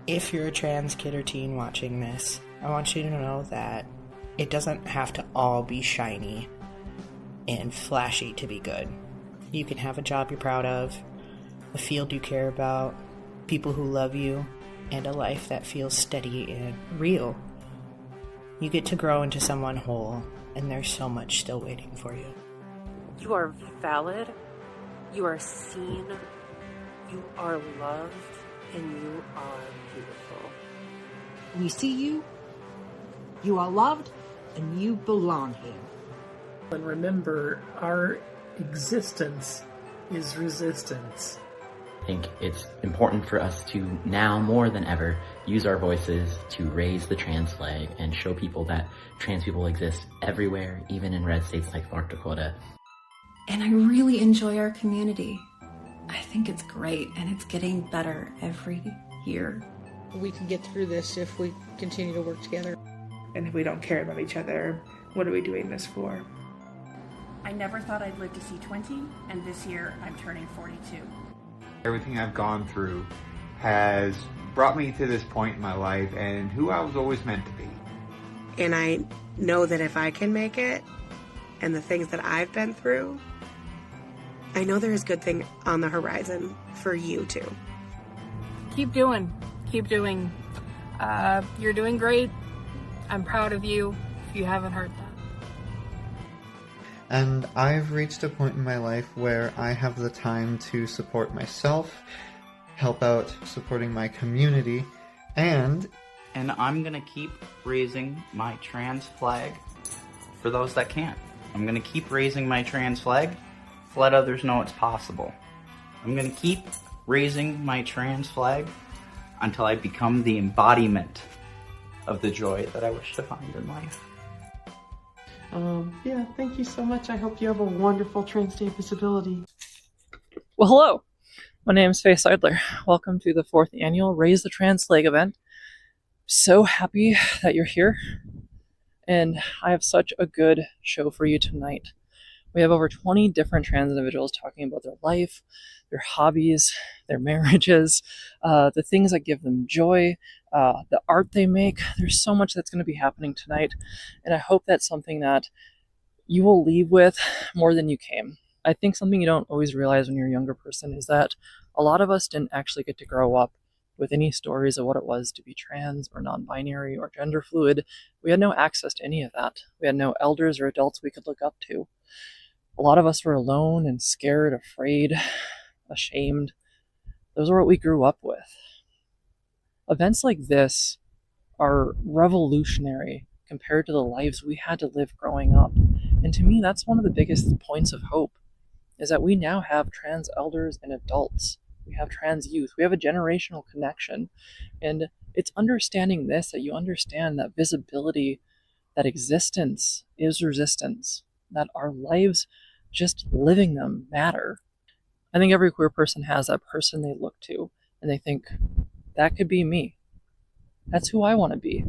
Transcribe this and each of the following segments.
If you're a trans kid or teen watching this, I want you to know that it doesn't have to all be shiny and flashy to be good. You can have a job you're proud of, a field you care about, people who love you, and a life that feels steady and real. You get to grow into someone whole, and there's so much still waiting for you. You are valid, you are seen, you are loved, and you are beautiful. We see you, you are loved, and you belong here. And remember, our existence is resistance. I think it's important for us to now more than ever use our voices to raise the trans flag and show people that trans people exist everywhere, even in red states like North Dakota. And I really enjoy our community. I think it's great and it's getting better every year. We can get through this if we continue to work together. And if we don't care about each other, what are we doing this for? I never thought I'd live to see 20, and this year I'm turning 42. Everything I've gone through has brought me to this point in my life and who I was always meant to be. And I know that if I can make it, and the things that I've been through, I know there is good thing on the horizon for you too. Keep doing. You're doing great. I'm proud of you, if you haven't heard that. And I've reached a point in my life where I have the time to support myself, help out supporting my community, and I'm gonna keep raising my trans flag for those that can't. I'm gonna keep raising my trans flag to let others know it's possible. I'm gonna keep raising my trans flag until I become the embodiment of the joy that I wish to find in life. Yeah, thank you so much. I hope you have a wonderful Trans Day visibility. Well, hello. My name is Faye Seidler. Welcome to the 4th annual Raise the Trans Flag event. So happy that you're here. And I have such a good show for you tonight. We have over 20 different trans individuals talking about their life, their hobbies, their marriages, the things that give them joy, the art they make. There's so much that's going to be happening tonight, and I hope that's something that you will leave with more than you came. I think something you don't always realize when you're a younger person is that a lot of us didn't actually get to grow up with any stories of what it was to be trans or non-binary or gender fluid. We had no access to any of that. We had no elders or adults we could look up to. A lot of us were alone and scared, afraid, ashamed. Those are what we grew up with. Events like this are revolutionary compared to the lives we had to live growing up. And to me, that's one of the biggest points of hope, is that we now have trans elders and adults. We have trans youth. We have a generational connection. And it's understanding this, that you understand that visibility, that existence is resistance, that our lives, just living them, matter. I think every queer person has that person they look to and they think, that could be me. That's who I want to be.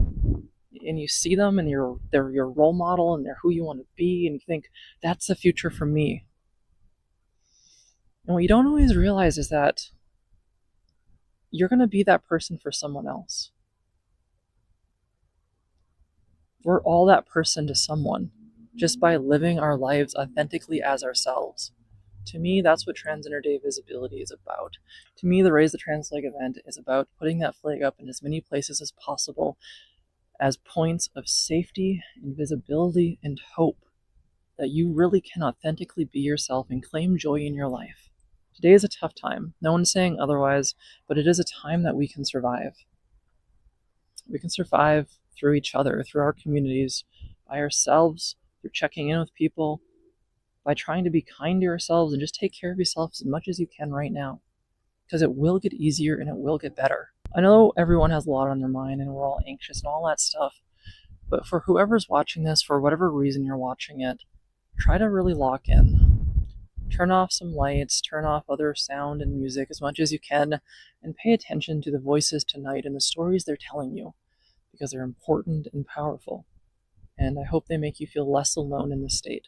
And you see them and they're your role model and they're who you want to be, and you think, that's the future for me. And what you don't always realize is that you're going to be that person for someone else. We're all that person to someone, just by living our lives authentically as ourselves. To me, that's what Transgender Day Visibility is about. To me, the Raise the Trans Flag event is about putting that flag up in as many places as possible as points of safety and visibility and hope that you really can authentically be yourself and claim joy in your life. Today is a tough time. No one's saying otherwise, but it is a time that we can survive. We can survive through each other, through our communities, by ourselves, through checking in with people, by trying to be kind to yourselves and just take care of yourself as much as you can right now, because it will get easier and it will get better. I know everyone has a lot on their mind and we're all anxious and all that stuff, but for whoever's watching this, for whatever reason you're watching it, try to really lock in. Turn off some lights, turn off other sound and music as much as you can, and pay attention to the voices tonight and the stories they're telling you, because they're important and powerful. And I hope they make you feel less alone in this state.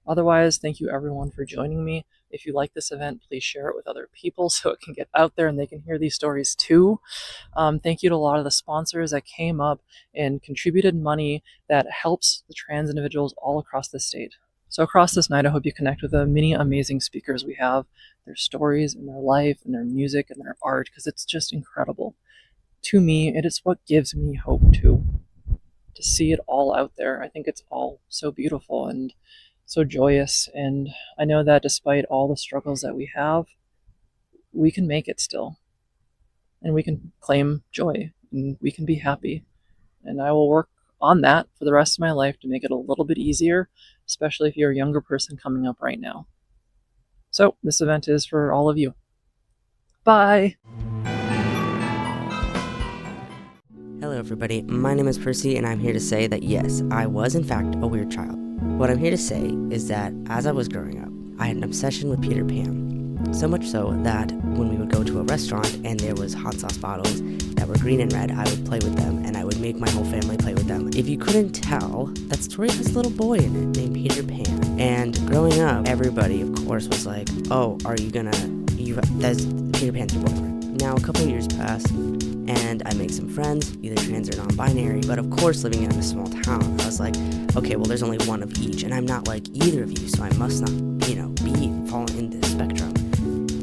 Otherwise, thank you everyone for joining me. If you like this event, please share it with other people so it can get out there and they can hear these stories too. Thank you to a lot of the sponsors that came up and contributed money that helps the trans individuals all across the state. So across this night, I hope you connect with the many amazing speakers we have, their stories and their life and their music and their art, because it's just incredible. To me, it is what gives me hope to see it all out there. I think it's all so beautiful and so joyous, and I know that despite all the struggles that we have, we can make it still, and we can claim joy, and we can be happy, and I will work on that for the rest of my life to make it a little bit easier, especially if you're a younger person coming up right now. So this event is for all of you. Bye! Hello everybody, my name is Percy and I'm here to say that yes, I was in fact a weird child. What I'm here to say is that as I was growing up, I had an obsession with Peter Pan. So much so that when we would go to a restaurant and there was hot sauce bottles that were green and red, I would play with them and I would make my whole family play with them. If you couldn't tell, that story has a little boy in it named Peter Pan. And growing up, everybody of course was like, oh, that's Peter Pan's your boyfriend. Now a couple of years passed and I make some friends, either trans or non-binary, but of course living in a small town, I was like, okay, well there's only one of each, and I'm not like either of you, so I must not, fall in this spectrum.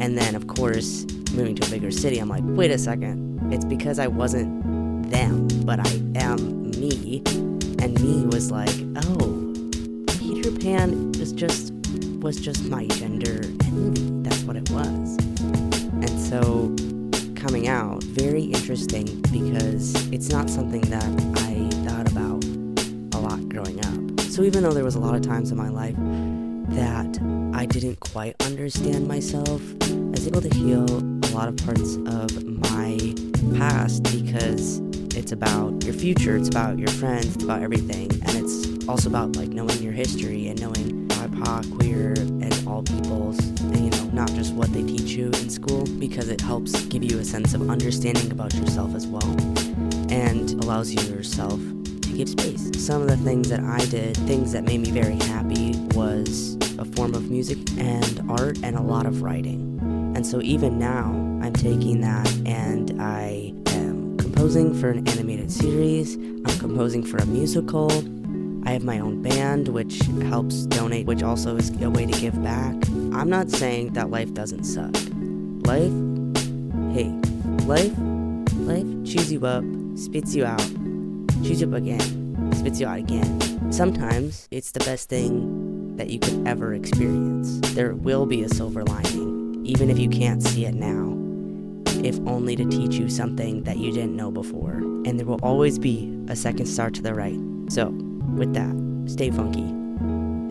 And then of course, moving to a bigger city, I'm like, wait a second, it's because I wasn't them, but I am me, and me was like, oh, Peter Pan was just my gender and movie, that's what it was. And so, coming out, very interesting because it's not something that I thought about a lot growing up. So even though there was a lot of times in my life that I didn't quite understand myself, I was able to heal a lot of parts of my past because it's about your future, it's about your friends, it's about everything, and it's also about like knowing your history and knowing BIPOC, queer, and all peoples, and not just what they teach you in school, because it helps give you a sense of understanding about yourself as well, and allows you yourself to give space. Some of the things that I did, things that made me very happy, was a form of music and art and a lot of writing. And so even now, I'm taking that and I am composing for an animated series, I'm composing for a musical, I have my own band, which helps donate, which also is a way to give back. I'm not saying that life doesn't suck. Life chews you up, spits you out, chews you up again, spits you out again. Sometimes it's the best thing that you could ever experience. There will be a silver lining, even if you can't see it now, if only to teach you something that you didn't know before. And there will always be a second star to the right. So, with that, stay funky,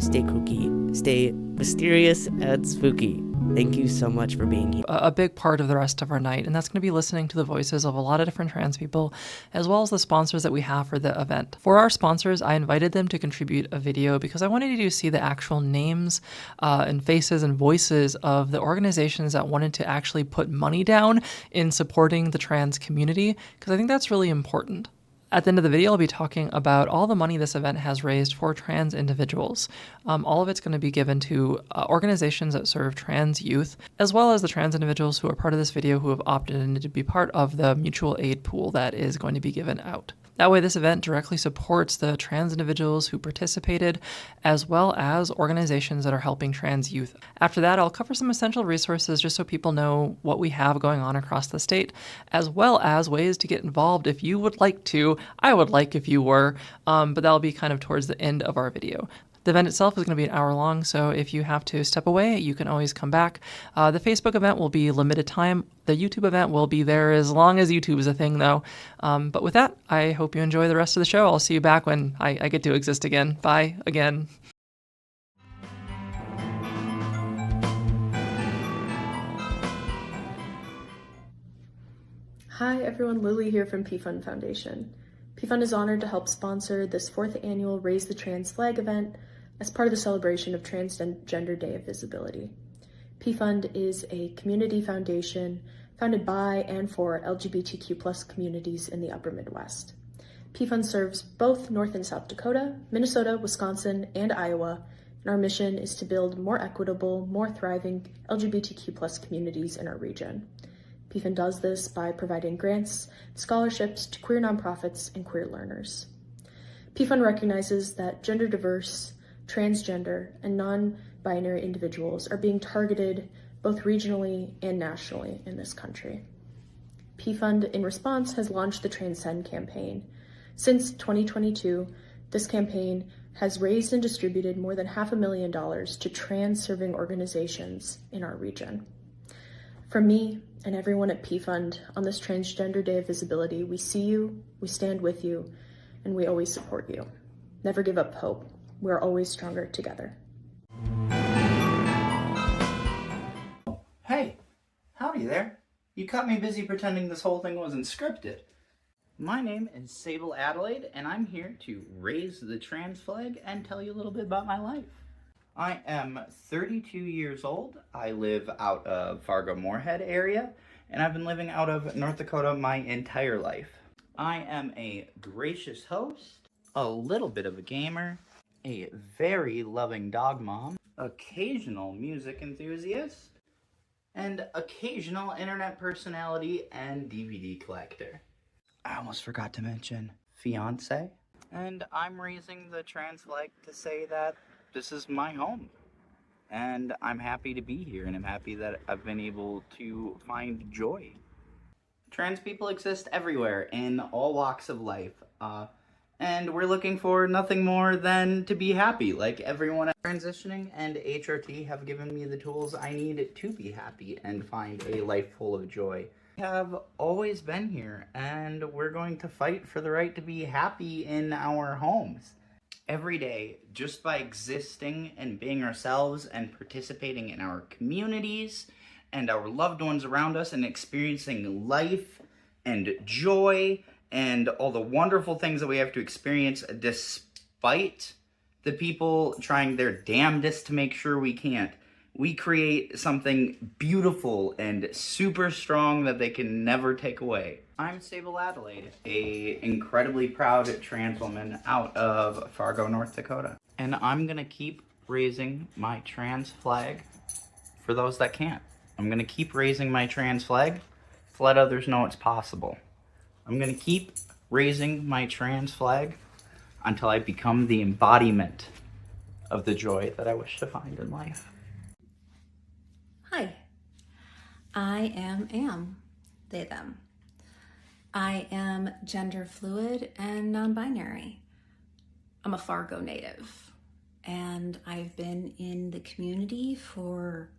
stay kooky, stay mysterious and spooky. Thank you so much for being here. A big part of the rest of our night, and that's going to be listening to the voices of a lot of different trans people, as well as the sponsors that we have for the event. For our sponsors, I invited them to contribute a video because I wanted you to see the actual names and faces and voices of the organizations that wanted to actually put money down in supporting the trans community, because I think that's really important. At the end of the video, I'll be talking about all the money this event has raised for trans individuals. All of it's going to be given to organizations that serve trans youth, as well as the trans individuals who are part of this video who have opted in to be part of the mutual aid pool that is going to be given out. That way, this event directly supports the trans individuals who participated, as well as organizations that are helping trans youth. After that, I'll cover some essential resources just so people know what we have going on across the state, as well as ways to get involved if you would like to. I would like if you were, but that'll be kind of towards the end of our video. The event itself is going to be an hour long, so if you have to step away, you can always come back. The Facebook event will be limited time. The YouTube event will be there as long as YouTube is a thing, though. But with that, I hope you enjoy the rest of the show. I'll see you back when I get to exist again. Bye again. Hi everyone, Lily here from PFund Foundation. PFund is honored to help sponsor this 4th annual Raise the Trans Flag event as part of the celebration of Transgender Day of Visibility. PFund is a community foundation founded by and for LGBTQ+ communities in the Upper Midwest. PFund serves both North and South Dakota, Minnesota, Wisconsin, and Iowa, and our mission is to build more equitable, more thriving LGBTQ+ communities in our region. PFAN does this by providing grants, scholarships to queer nonprofits and queer learners. PFAN recognizes that gender diverse, transgender, and non-binary individuals are being targeted both regionally and nationally in this country. PFund, in response, has launched the Transcend campaign. Since 2022, this campaign has raised and distributed more than $500,000 to trans-serving organizations in our region. From me and everyone at PFund, on this Transgender Day of Visibility, we see you, we stand with you, and we always support you. Never give up hope. We're always stronger together. Hey, howdy there. You caught me busy pretending this whole thing wasn't scripted. My name is Sable Adelaide, and I'm here to raise the trans flag and tell you a little bit about my life. I am 32 years old. I live out of Fargo-Moorhead area, and I've been living out of North Dakota my entire life. I am a gracious host, a little bit of a gamer, a very loving dog mom, occasional music enthusiast, and occasional internet personality and DVD collector. I almost forgot to mention fiance. And I'm raising the trans flag to say that this is my home. And I'm happy to be here, and I'm happy that I've been able to find joy. Trans people exist everywhere in all walks of life. And we're looking for nothing more than to be happy, like everyone else. Transitioning and HRT have given me the tools I need to be happy and find a life full of joy. We have always been here, and we're going to fight for the right to be happy in our homes. Every day, just by existing and being ourselves and participating in our communities and our loved ones around us and experiencing life and joy and all the wonderful things that we have to experience despite the people trying their damnedest to make sure we can't. We create something beautiful and super strong that they can never take away. I'm Sable Adelaide, a incredibly proud trans woman out of Fargo, North Dakota. And I'm gonna keep raising my trans flag for those that can't. I'm gonna keep raising my trans flag to let others know it's possible. I'm gonna keep raising my trans flag until I become the embodiment of the joy that I wish to find in life. Hi, I am, they, them. I am gender fluid and non-binary. I'm a Fargo native, and I've been in the community for,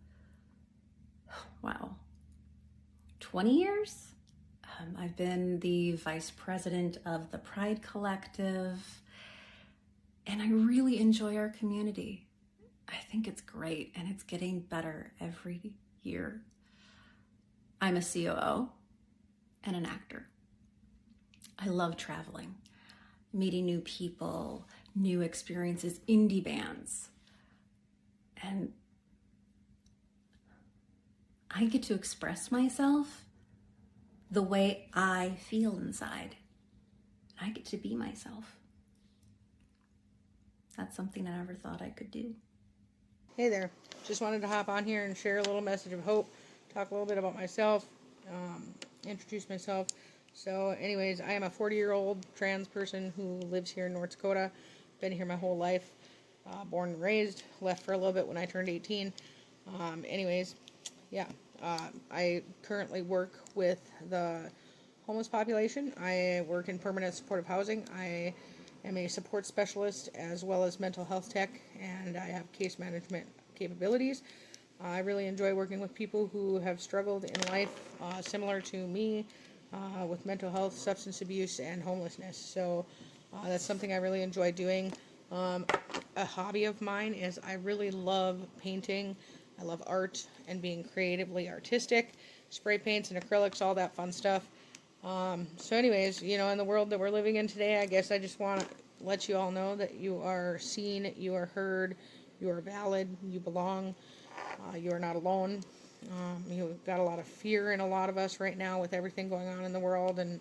20 years? I've been the vice president of the Pride Collective, and I really enjoy our community. I think it's great, and it's getting better every year. I'm a COO and an actor. I love traveling, meeting new people, new experiences, indie bands, and I get to express myself the way I feel inside. I get to be myself. That's something I never thought I could do. Hey there. Just wanted to hop on here and share a little message of hope, talk a little bit about myself, introduce myself. So anyways, I am a 40-year-old trans person who lives here in North Dakota. Been here my whole life, born and raised, left for a little bit when I turned 18. I currently work with the homeless population. I work in permanent supportive housing. I am a support specialist as well as mental health tech, and I have case management capabilities. I really enjoy working with people who have struggled in life similar to me with mental health, substance abuse, and homelessness. So that's something I really enjoy doing. A hobby of mine is I really love painting. I love art and being creatively artistic, spray paints and acrylics, all that fun stuff. So anyways, in the world that we're living in today, I guess I just want to let you all know that you are seen, you are heard, you are valid, you belong, you are not alone. You've got a lot of fear in a lot of us right now with everything going on in the world, and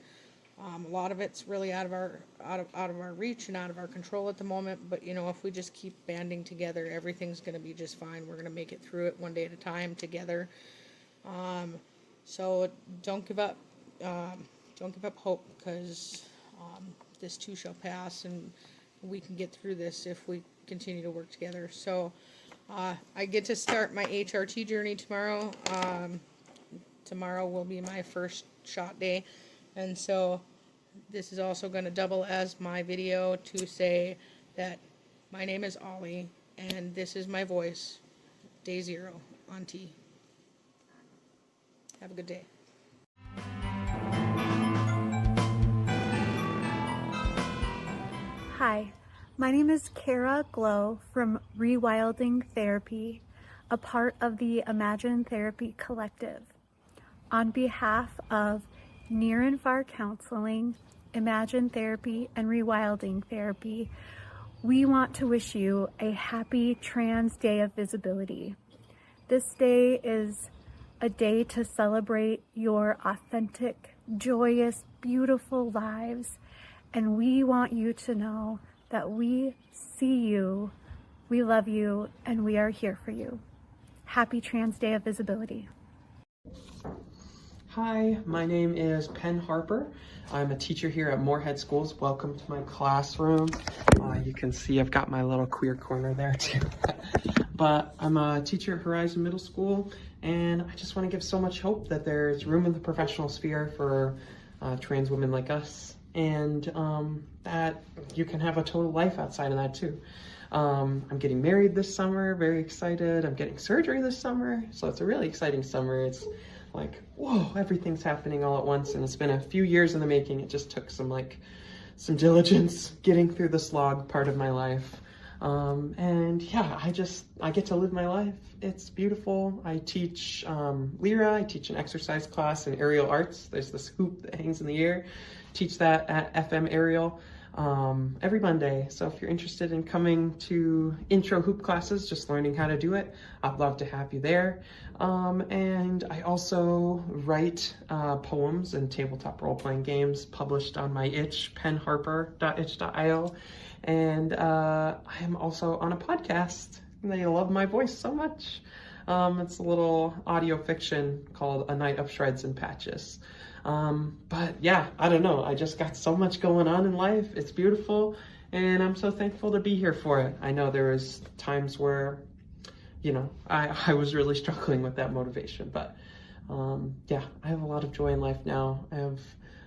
A lot of it's really out of our reach and out of our control at the moment. But you know, if we just keep banding together, everything's going to be just fine. We're going to make it through it one day at a time together. So don't give up. Don't give up hope, because this too shall pass, and we can get through this if we continue to work together. So I get to start my HRT journey tomorrow. Tomorrow will be my first shot day, and so this is also going to double as my video to say that my name is Ollie, and this is my voice, day 0 on T. Have a good day. Hi, my name is Kara Glow from Rewilding Therapy, a part of the Imagine Therapy Collective. On behalf of Near and Far Counseling, Imagine Therapy, and Rewilding Therapy, we want to wish you a happy Trans Day of Visibility. This day is a day to celebrate your authentic, joyous, beautiful lives, and we want you to know that we see you, we love you, and we are here for you. Happy Trans Day of Visibility. Hi, my name is Penn Harper. I'm a teacher here at Moorhead Schools. Welcome to my classroom. You can see I've got my little queer corner there too. But I'm a teacher at Horizon Middle School, and I just want to give so much hope that there's room in the professional sphere for trans women like us, and that you can have a total life outside of that too. I'm getting married this summer, very excited. I'm getting surgery this summer, so it's a really exciting summer. It's like, whoa, everything's happening all at once, and it's been a few years in the making. It just took some diligence getting through the slog part of my life. And yeah, I get to live my life. It's beautiful. I teach Lyra. I teach an exercise class in aerial arts. There's this hoop that hangs in the air. Teach that at FM Aerial every Monday. So if you're interested in coming to intro hoop classes, just learning how to do it, I'd love to have you there. And I also write poems and tabletop role-playing games published on my itch, penharper.itch.io. And I am also on a podcast. They love my voice so much. It's a little audio fiction called A Night of Shreds and Patches. But yeah, I don't know. I just got so much going on in life. It's beautiful, and I'm so thankful to be here for it. I know there was times where, you know, I was really struggling with that motivation, but yeah, I have a lot of joy in life now. I have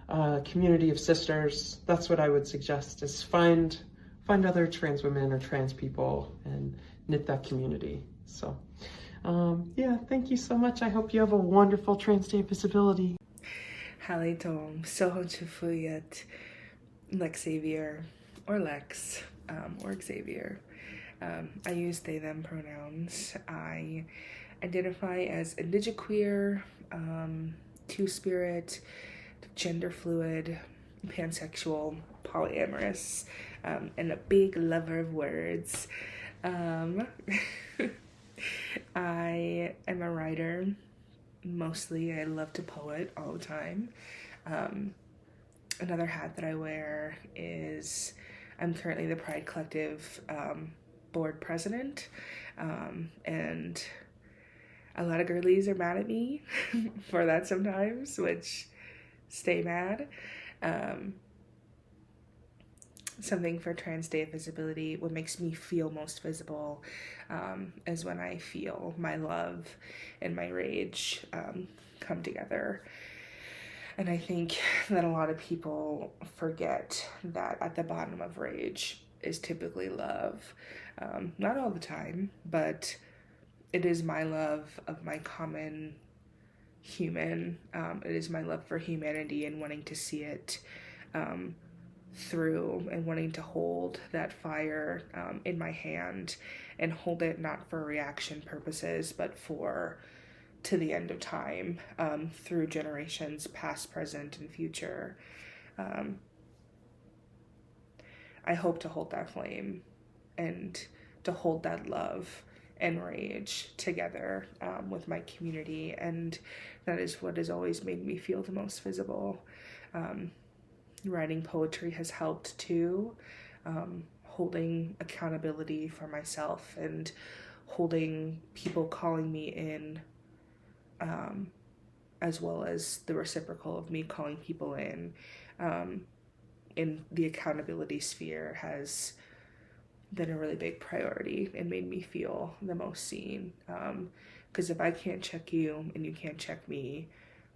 a community of sisters. That's what I would suggest, is find other trans women or trans people and knit that community. So yeah, thank you so much. I hope you have a wonderful Trans Day of Visibility. Halitom, Sohonchufuyat, Lexavier, or Lex, or Xavier. I use they, them pronouns. I identify as indigiqueer, two-spirit, gender fluid, pansexual, polyamorous, and a big lover of words. I am a writer. Mostly, I love to poet all the time. Another hat that I wear is I'm currently the Pride Collective board president, and a lot of girlies are mad at me for that sometimes, which stay mad. Something for Trans Day of Visibility, what makes me feel most visible is when I feel my love and my rage come together. And I think that a lot of people forget that at the bottom of rage is typically love. Not all the time, but it is my love of my common human. It is my love for humanity and wanting to see it through, and wanting to hold that fire in my hand and hold it not for reaction purposes, but to the end of time, through generations past, present, and future. I hope to hold that flame and to hold that love and rage together with my community, and that is what has always made me feel the most visible. Writing poetry has helped too. Holding accountability for myself and holding people calling me in, as well as the reciprocal of me calling people in the accountability sphere has been a really big priority and made me feel the most seen. Because if I can't check you and you can't check me,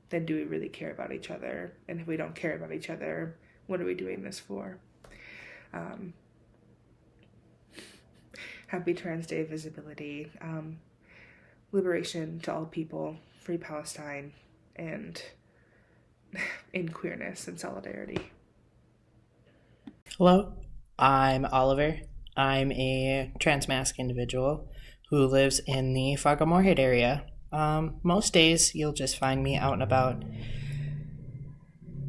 then do we really care about each other? And if we don't care about each other, what are we doing this for? Happy Trans Day of Visibility, liberation to all people, free Palestine, and in queerness and solidarity. Hello, I'm Oliver. I'm a trans-masc individual who lives in the Fargo-Moorhead area. Most days you'll just find me out and about.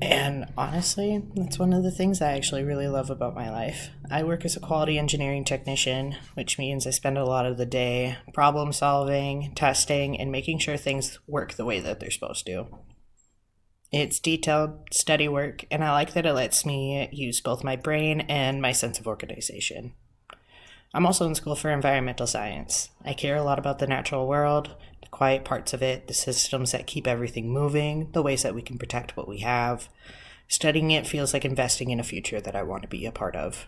And honestly, that's one of the things I actually really love about my life. I work as a quality engineering technician, which means I spend a lot of the day problem solving, testing, and making sure things work the way that they're supposed to. It's detailed, steady work, and I like that it lets me use both my brain and my sense of organization. I'm also in school for environmental science. I care a lot about the natural world, the quiet parts of it, the systems that keep everything moving, the ways that we can protect what we have. Studying it feels like investing in a future that I want to be a part of.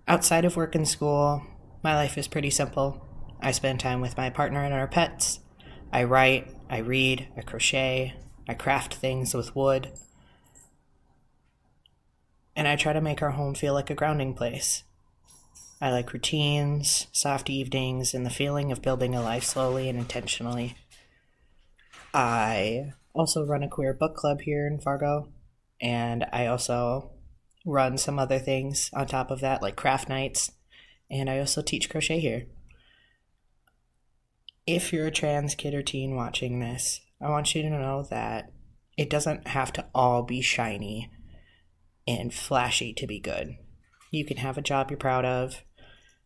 Outside of work and school, my life is pretty simple. I spend time with my partner and our pets. I write, I read, I crochet, I craft things with wood. And I try to make our home feel like a grounding place. I like routines, soft evenings, and the feeling of building a life slowly and intentionally. I also run a queer book club here in Fargo, and I also run some other things on top of that, like craft nights, and I also teach crochet here. If you're a trans kid or teen watching this, I want you to know that it doesn't have to all be shiny and flashy to be good. You can have a job you're proud of,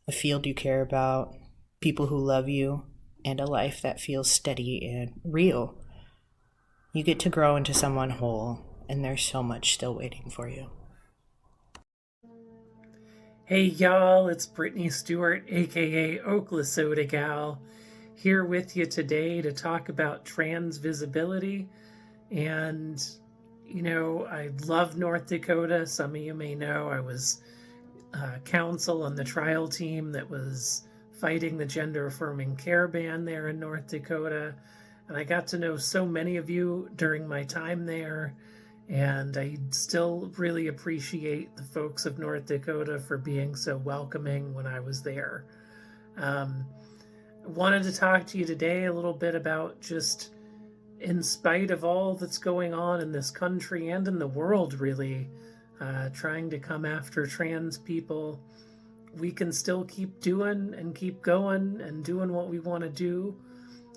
a field you care about, people who love you, and a life that feels steady and real. You get to grow into someone whole, and there's so much still waiting for you. Hey y'all, it's Brittany Stewart, aka Oklasoda Gal, here with you today to talk about trans visibility. And, you know, I love North Dakota. Some of you may know I was counsel on the trial team that was fighting the gender-affirming care ban there in North Dakota. And I got to know so many of you during my time there. And I still really appreciate the folks of North Dakota for being so welcoming when I was there. I wanted to talk to you today a little bit about just, in spite of all that's going on in this country and in the world, really, trying to come after trans people, we can still keep doing and keep going and doing what we want to do.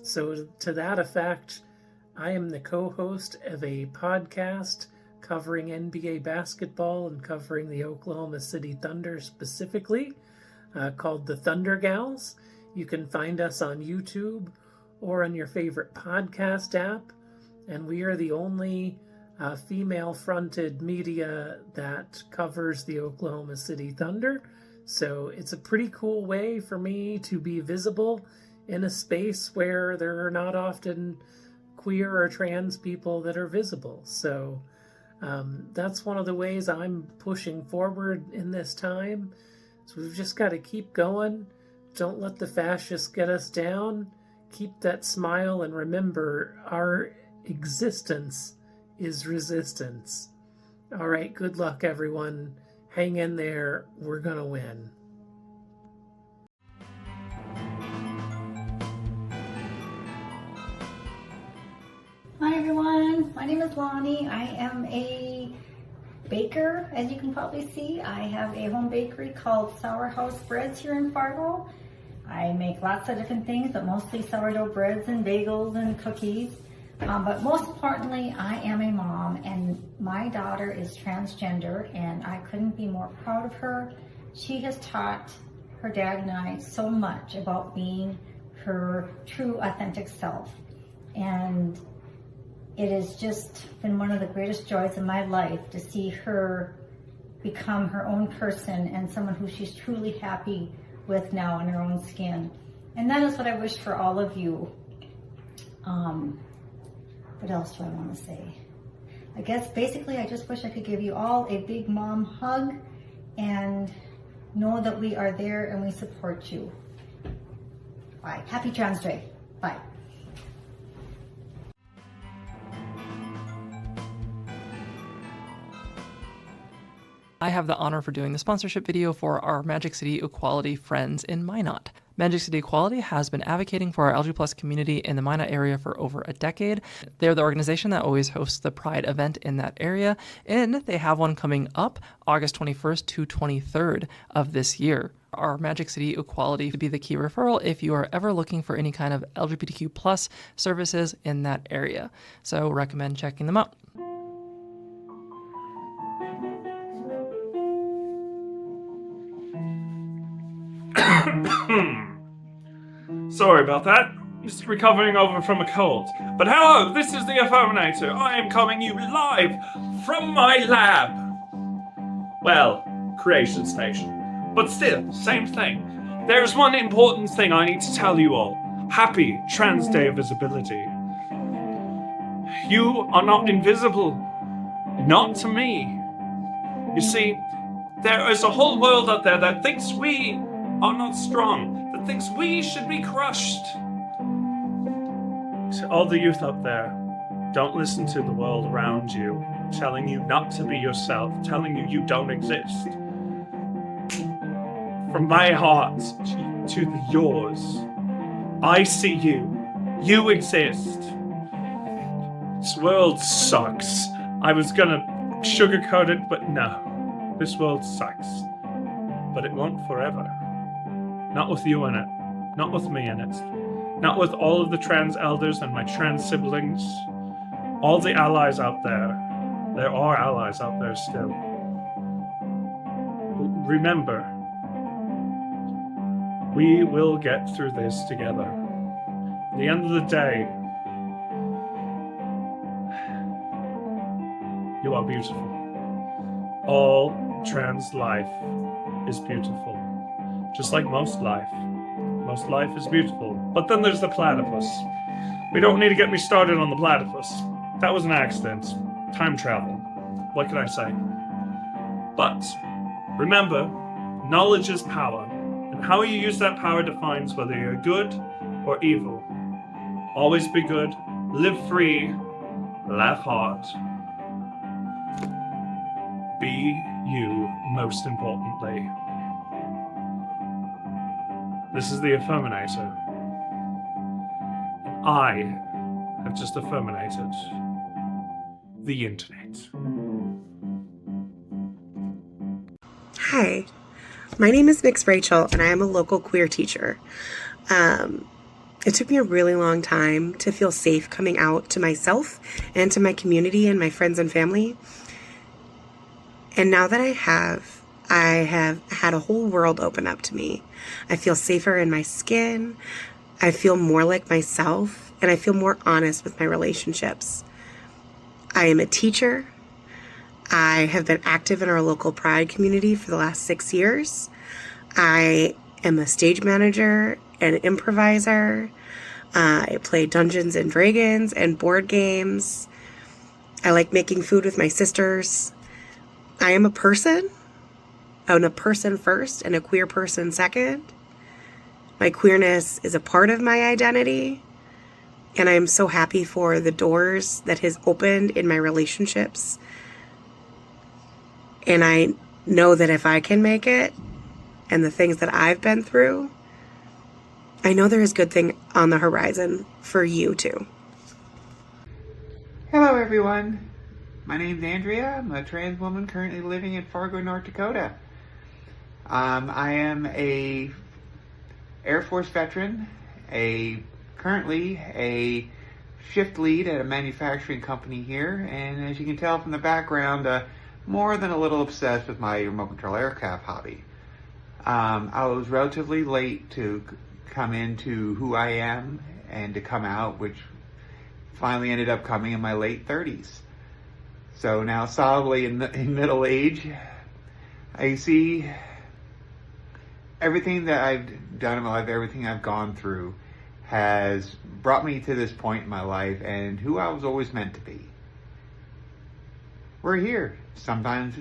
So to that effect, I am the co-host of a podcast covering NBA basketball and covering the Oklahoma City Thunder specifically, called The Thunder Gals. You can find us on YouTube or on your favorite podcast app, and we are the only female-fronted media that covers the Oklahoma City Thunder. So it's a pretty cool way for me to be visible in a space where there are not often queer or trans people that are visible. So that's one of the ways I'm pushing forward in this time. So we've just got to keep going. Don't let the fascists get us down. Keep that smile and remember our existence is resistance. All right, good luck, everyone. Hang in there. We're gonna win. Hi, everyone. My name is Lonnie. I am a baker, as you can probably see. I have a home bakery called Sour House Breads here in Fargo. I make lots of different things, but mostly sourdough breads and bagels and cookies. But most importantly, I am a mom, and my daughter is transgender, and I couldn't be more proud of her. She has taught her dad and I so much about being her true, authentic self. And it has just been one of the greatest joys of my life to see her become her own person and someone who she's truly happy with now in her own skin. And that is what I wish for all of you. What else do I want to say? I guess basically I just wish I could give you all a big mom hug and know that we are there and we support you. Bye. Happy Trans Day. Bye. I have the honor for doing the sponsorship video for our Magic City Equality friends in Minot. Magic City Equality has been advocating for our LG+ community in the Minot area for over a decade. They're the organization that always hosts the Pride event in that area, and they have one coming up August 21st to 23rd of this year. Our Magic City Equality to be the key referral if you are ever looking for any kind of LGBTQ+ services in that area. So recommend checking them out. Sorry about that. Just recovering over from a cold. But hello, this is the Affirminator. I am coming you live from my lab. Well, creation station. But still, same thing. There is one important thing I need to tell you all. Happy Trans Day of Visibility. You are not invisible. Not to me. You see, there is a whole world out there that thinks we are not strong, that thinks we should be crushed. To all the youth out there, don't listen to the world around you, telling you not to be yourself, telling you you don't exist. From my heart to yours, I see you. You exist. This world sucks. I was gonna sugarcoat it, but no. This world sucks. But it won't forever. Not with you in it. Not with me in it. Not with all of the trans elders and my trans siblings. All the allies out there. There are allies out there still. Remember, we will get through this together. At the end of the day, you are beautiful. All trans life is beautiful. Just like most life. Most life is beautiful. But then there's the platypus. We don't need to get me started on the platypus. That was an accident. Time travel. What can I say? But remember, knowledge is power. And how you use that power defines whether you're good or evil. Always be good, live free, laugh hard. Be you, most importantly. This is the Affirminator. I have just affirminated the internet. Hi, my name is Mix Rachel, and I am a local queer teacher. It took me a really long time to feel safe coming out to myself and to my community and my friends and family. And now that I have had a whole world open up to me. I feel safer in my skin. I feel more like myself, and I feel more honest with my relationships. I am a teacher. I have been active in our local Pride community for the last 6 years. I am a stage manager and improviser. I play Dungeons and Dragons and board games. I like making food with my sisters. I am a person. I'm a person first and a queer person second. My queerness is a part of my identity. And I am so happy for the doors that has opened in my relationships. And I know that if I can make it, and the things that I've been through, I know there is good thing on the horizon for you too. Hello everyone. My name's Andrea. I'm a trans woman currently living in Fargo, North Dakota. I am a Air Force veteran, currently a shift lead at a manufacturing company here, and as you can tell from the background, more than a little obsessed with my remote control aircraft hobby. I was relatively late to come into who I am and to come out, which finally ended up coming in my late 30s. So now solidly in middle age, I see everything that I've done in my life, everything I've gone through has brought me to this point in my life and who I was always meant to be. We're here. Sometimes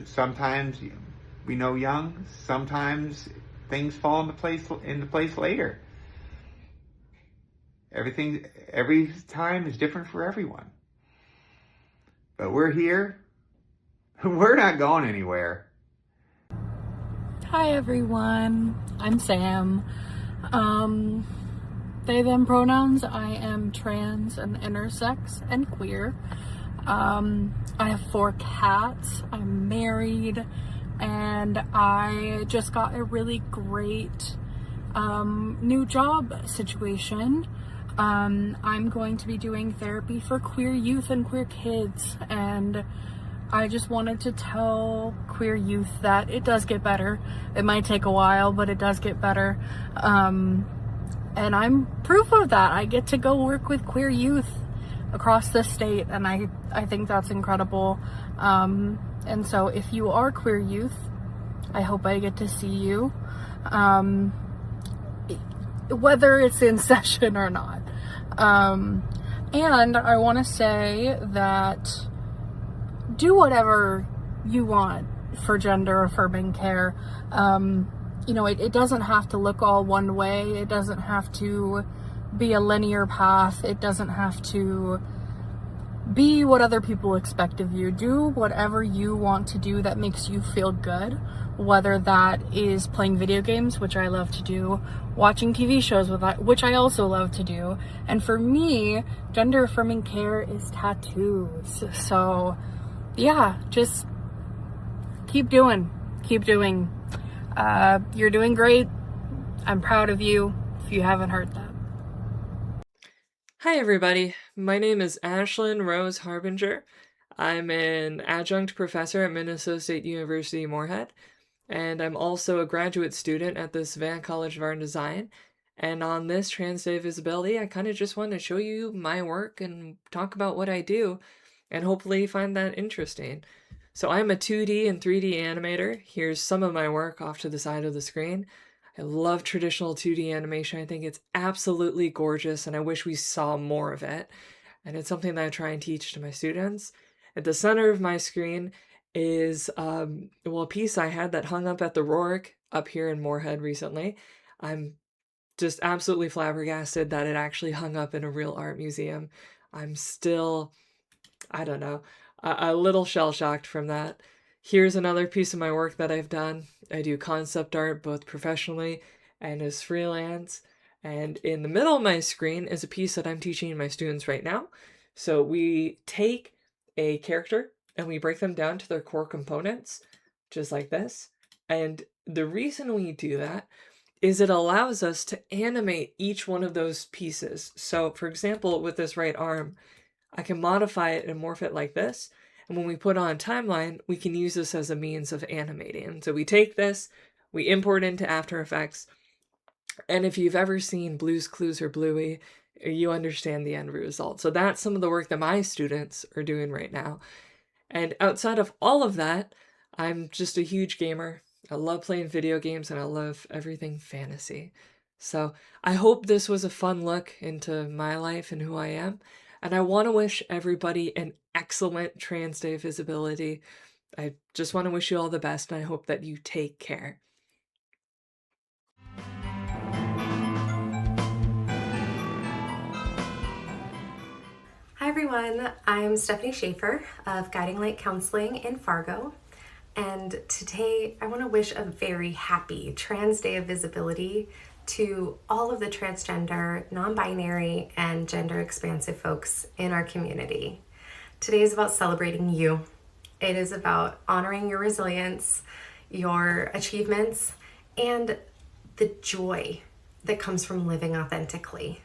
we know young, sometimes things fall into place later. Every time is different for everyone. But we're here. We're not going anywhere. Hi everyone, I'm Sam. They, them pronouns. I am trans and intersex and queer. I have 4 cats. I'm married, and I just got a really great new job situation. I'm going to be doing therapy for queer youth and queer kids, and I just wanted to tell queer youth that it does get better. It might take a while, but it does get better. And I'm proof of that. I get to go work with queer youth across the state, and I think that's incredible. And so if you are queer youth, I hope I get to see you, whether it's in session or not. And I want to say that do whatever you want for gender affirming care. You know, it doesn't have to look all one way. It doesn't have to be a linear path. It doesn't have to be what other people expect of you. Do whatever you want to do that makes you feel good, whether that is playing video games, which I love to do, watching TV shows, which I also love to do. And for me, gender affirming care is tattoos. So yeah, just keep doing. You're doing great. I'm proud of you, if you haven't heard that. Hi everybody, my name is Ashlyn Rose Harbinger. I'm an adjunct professor at Minnesota State University Moorhead, and I'm also a graduate student at the Savannah College of Art and Design. And on this Trans Day Visibility, I kind of just want to show you my work and talk about what I do, and hopefully find that interesting. So I'm a 2D and 3D animator. Here's some of my work off to the side of the screen. I love traditional 2D animation. I think it's absolutely gorgeous, and I wish we saw more of it. And it's something that I try and teach to my students. At the center of my screen is a piece I had that hung up at the Rourke up here in Moorhead recently. I'm just absolutely flabbergasted that it actually hung up in a real art museum. I'm still, I don't know, a little shell-shocked from that. Here's another piece of my work that I've done. I do concept art both professionally and as freelance. And in the middle of my screen is a piece that I'm teaching my students right now. So we take a character and we break them down to their core components, just like this. And the reason we do that is it allows us to animate each one of those pieces. So for example, with this right arm, I can modify it and morph it like this. And when we put on a timeline, we can use this as a means of animating. So we take this, we import into After Effects, and if you've ever seen Blue's Clues or Bluey, you understand the end result. So that's some of the work that my students are doing right now. And outside of all of that, I'm just a huge gamer. I love playing video games, and I love everything fantasy. So I hope this was a fun look into my life and who I am. And I want to wish everybody an excellent Trans Day Visibility. I just want to wish you all the best, and I hope that you take care. Hi everyone, I'm Stephanie Schaefer of Guiding Light Counseling in Fargo, and today I want to wish a very happy Trans Day of Visibility to all of the transgender, non-binary, and gender expansive folks in our community. Today is about celebrating you. It is about honoring your resilience, your achievements, and the joy that comes from living authentically.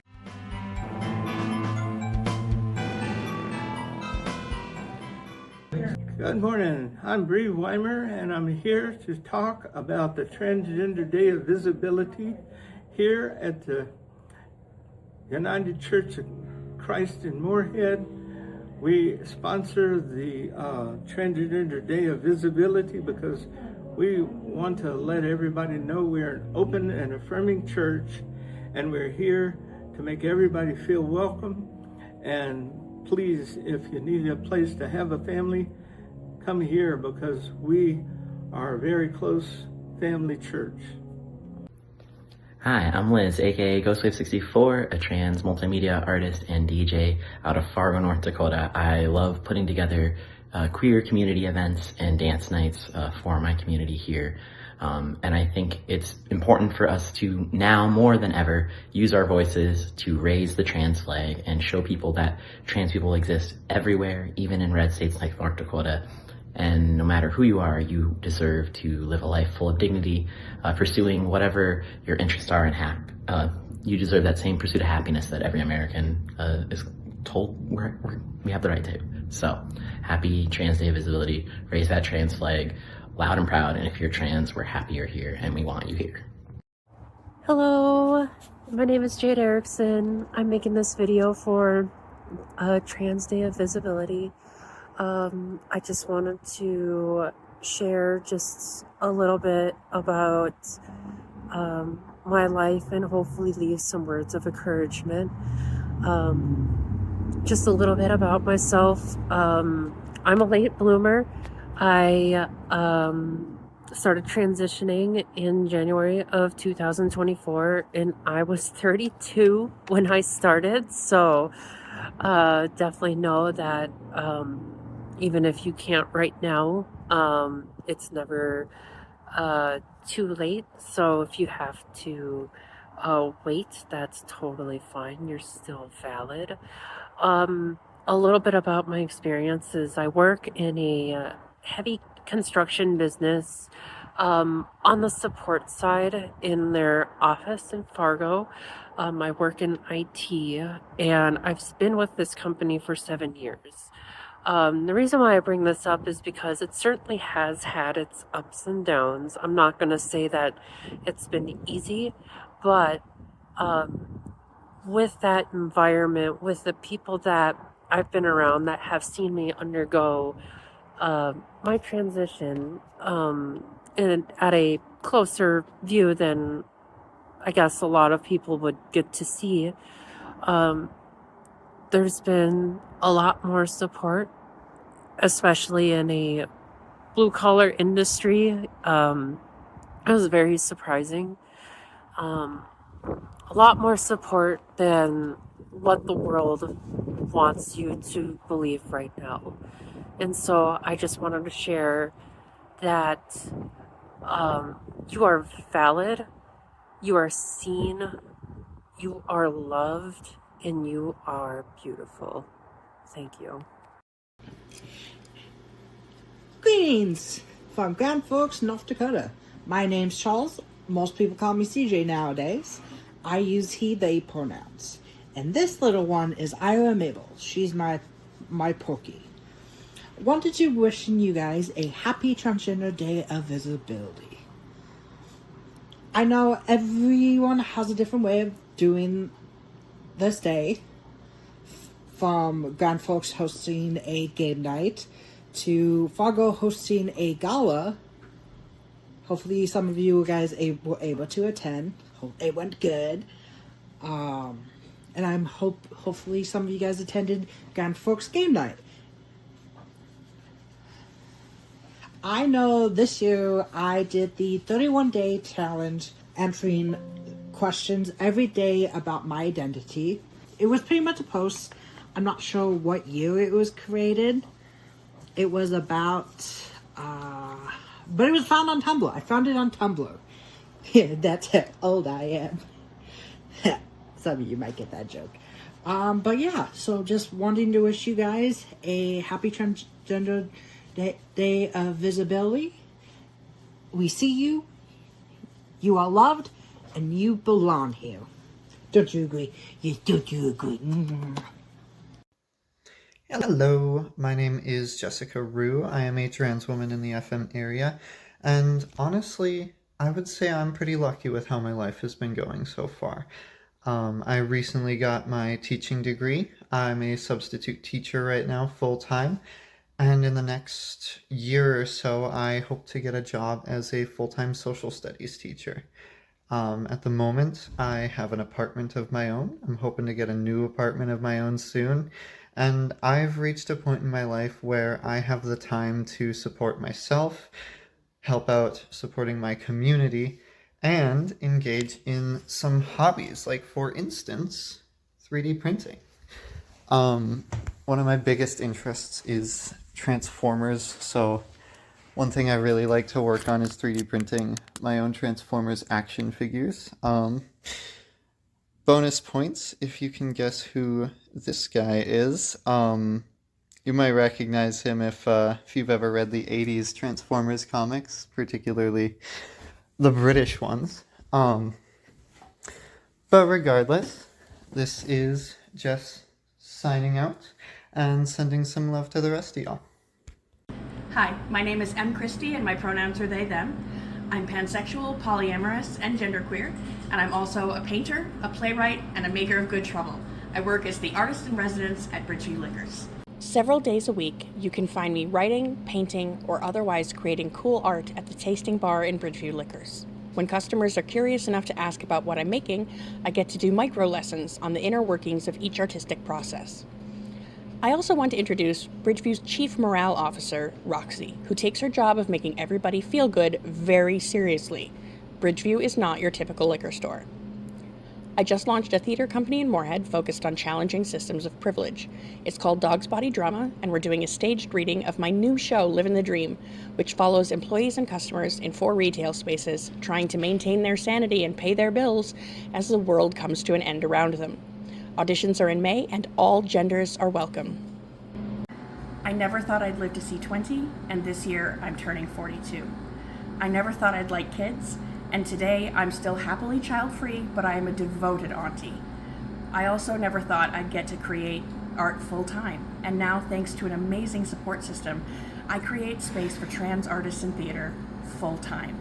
Good morning, I'm Bree Weimer, and I'm here to talk about the Transgender Day of Visibility here at the United Church of Christ in Moorhead. We sponsor the Transgender Day of Visibility because we want to let everybody know we are an open and affirming church, and we're here to make everybody feel welcome. And please, if you need a place to have a family, come here because we are a very close family church. Hi, I'm Liz, aka Ghostwave64, a trans multimedia artist and DJ out of Fargo, North Dakota. I love putting together queer community events and dance nights for my community here. And I think it's important for us to now more than ever use our voices to raise the trans flag and show people that trans people exist everywhere, even in red states like North Dakota. And no matter who you are, you deserve to live a life full of dignity, pursuing whatever your interests are, and you deserve that same pursuit of happiness that every American is told we have the right to. So, happy Trans Day of Visibility. Raise that trans flag loud and proud, and if you're trans, we're happy you're here, and we want you here. Hello, my name is Jade Erickson. I'm making this video for Trans Day of Visibility. I just wanted to share just a little bit about my life and hopefully leave some words of encouragement. Just a little bit about myself. I'm a late bloomer. I started transitioning in January of 2024, and I was 32 when I started, so definitely know that even if you can't right now, it's never too late. So if you have to wait, that's totally fine. You're still valid. A little bit about my experiences. I work in a heavy construction business on the support side in their office in Fargo. I work in IT, and I've been with this company for 7 years. The reason why I bring this up is because it certainly has had its ups and downs. I'm not going to say that it's been easy, but with that environment, with the people that I've been around that have seen me undergo my transition and at a closer view than I guess a lot of people would get to see, there's been a lot more support, especially in a blue-collar industry. It was very surprising. A lot more support than what the world wants you to believe right now. And so I just wanted to share that you are valid, you are seen, you are loved, and you are beautiful. Thank you. Greetings from Grand Forks, North Dakota. My name's Charles. Most people call me CJ nowadays. I use he, they pronouns. And this little one is Ira Mabel. She's my Porky. Wanted to wish you guys a happy Transgender Day of Visibility. I know everyone has a different way of doing this day, from Grand Forks hosting a game night to Fargo hosting a gala. Hopefully some of you guys were able to attend. Hope it went good. And I'm hopefully some of you guys attended Grand Forks game night. I know this year I did the 31-day challenge, answering questions every day about my identity. It was pretty much a post. I'm not sure what year it was created. It was about, but it was found on Tumblr. I found it on Tumblr. Yeah, that's how old I am. Some of you might get that joke. But yeah, so just wanting to wish you guys a happy Transgender Day of Visibility. We see you. You are loved, and you belong here. Don't you agree? Yes, don't you agree? Hello, my name is Jessica Rue. I am a trans woman in the FM area, and honestly, I would say I'm pretty lucky with how my life has been going so far. I recently got my teaching degree. I'm a substitute teacher right now, full-time, and in the next year or so, I hope to get a job as a full-time social studies teacher. At the moment, I have an apartment of my own. I'm hoping to get a new apartment of my own soon. And I've reached a point in my life where I have the time to support myself, help out supporting my community, and engage in some hobbies, like, for instance, 3D printing. One of my biggest interests is Transformers, so one thing I really like to work on is 3D printing my own Transformers action figures. Bonus points if you can guess who this guy is. You might recognize him if you've ever read the 80s Transformers comics, particularly the British ones. But regardless, this is Jess signing out and sending some love to the rest of y'all. Hi, my name is M. Christie and my pronouns are they, them. I'm pansexual, polyamorous, and genderqueer, and I'm also a painter, a playwright, and a maker of good trouble. I work as the artist in residence at Bridgeview Liquors. Several days a week, you can find me writing, painting, or otherwise creating cool art at the tasting bar in Bridgeview Liquors. When customers are curious enough to ask about what I'm making, I get to do micro lessons on the inner workings of each artistic process. I also want to introduce Bridgeview's Chief Morale Officer, Roxy, who takes her job of making everybody feel good very seriously. Bridgeview is not your typical liquor store. I just launched a theater company in Moorhead focused on challenging systems of privilege. It's called Dog's Body Drama, and we're doing a staged reading of my new show, Livin' the Dream, which follows employees and customers in 4 retail spaces trying to maintain their sanity and pay their bills as the world comes to an end around them. Auditions are in May, and all genders are welcome. I never thought I'd live to see 20, and this year I'm turning 42. I never thought I'd like kids, and today I'm still happily child-free, but I am a devoted auntie. I also never thought I'd get to create art full-time, and now, thanks to an amazing support system, I create space for trans artists in theater full-time.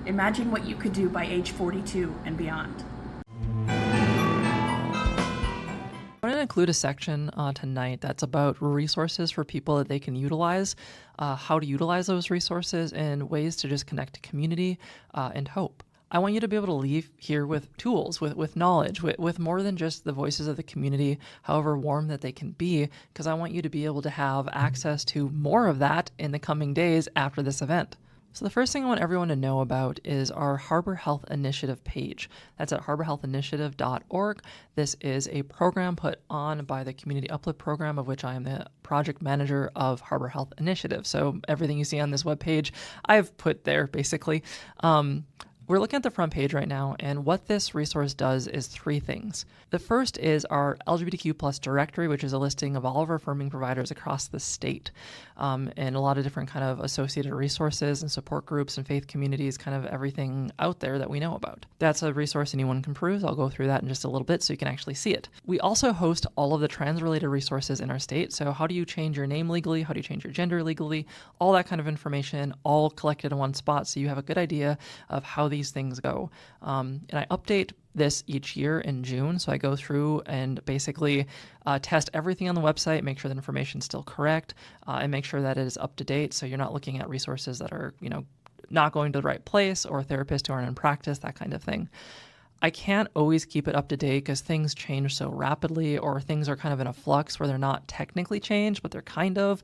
Imagine what you could do by age 42 and beyond. I'm going to include a section tonight that's about resources for people that they can utilize, how to utilize those resources, and ways to just connect to community and hope. I want you to be able to leave here with tools, with knowledge, with more than just the voices of the community, however warm that they can be, because I want you to be able to have access to more of that in the coming days after this event. So the first thing I want everyone to know about is our Harbor Health Initiative page. That's at harborhealthinitiative.org. This is a program put on by the Community Uplift Program, of which I am the project manager of Harbor Health Initiative. So everything you see on this webpage, I've put there, basically. We're looking at the front page right now, and what this resource does is 3 things. The first is our LGBTQ plus directory, which is a listing of all of our affirming providers across the state, and a lot of different kind of associated resources and support groups and faith communities, kind of everything out there that we know about. That's a resource anyone can peruse. I'll go through that in just a little bit so you can actually see it. We also host all of the trans-related resources in our state. So how do you change your name legally? How do you change your gender legally? All that kind of information, all collected in one spot, so you have a good idea of how these things go. And I update this each year in June. So I go through and basically test everything on the website, make sure the information is still correct, and make sure that it is up to date. So you're not looking at resources that are, not going to the right place, or therapists who aren't in practice, that kind of thing. I can't always keep it up to date because things change so rapidly, or things are kind of in a flux where they're not technically changed, but they're kind of.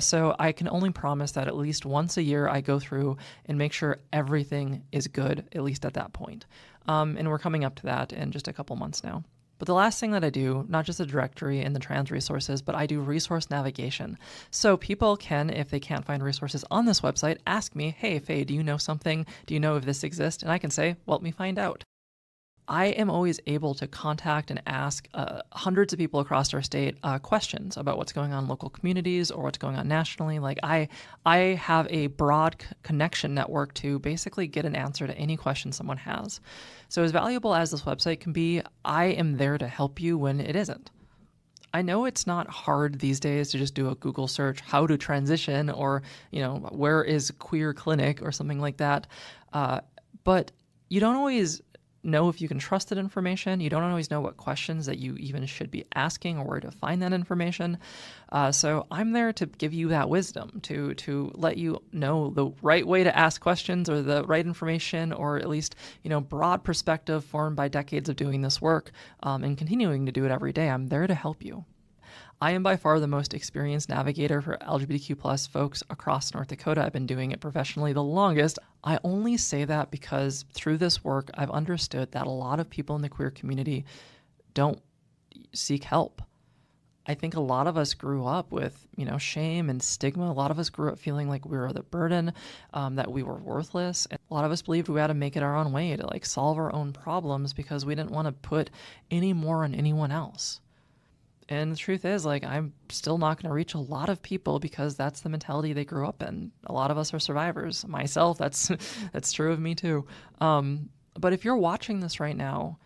So I can only promise that at least once a year I go through and make sure everything is good, at least at that point. And we're coming up to that in just a couple months now. But the last thing that I do, not just the directory and the trans resources, but I do resource navigation. So people can, if they can't find resources on this website, ask me, hey, Faye, do you know something? Do you know if this exists? And I can say, well, let me find out. I am always able to contact and ask hundreds of people across our state questions about what's going on in local communities or what's going on nationally. Like I have a broad connection network to basically get an answer to any question someone has. So as valuable as this website can be, I am there to help you when it isn't. I know it's not hard these days to just do a Google search, how to transition, or, where is queer clinic or something like that. But you don't always know if you can trust that information. You don't always know what questions that you even should be asking or where to find that information. So I'm there to give you that wisdom, to let you know the right way to ask questions or the right information, or at least, broad perspective formed by decades of doing this work and continuing to do it every day. I'm there to help you. I am by far the most experienced navigator for LGBTQ plus folks across North Dakota. I've been doing it professionally the longest. I only say that because through this work, I've understood that a lot of people in the queer community don't seek help. I think a lot of us grew up with, shame and stigma. A lot of us grew up feeling like we were the burden, that we were worthless. And a lot of us believed we had to make it our own way to solve our own problems because we didn't want to put any more on anyone else. And the truth is, I'm still not going to reach a lot of people because that's the mentality they grew up in. A lot of us are survivors. Myself, that's true of me too. But if you're watching this right now,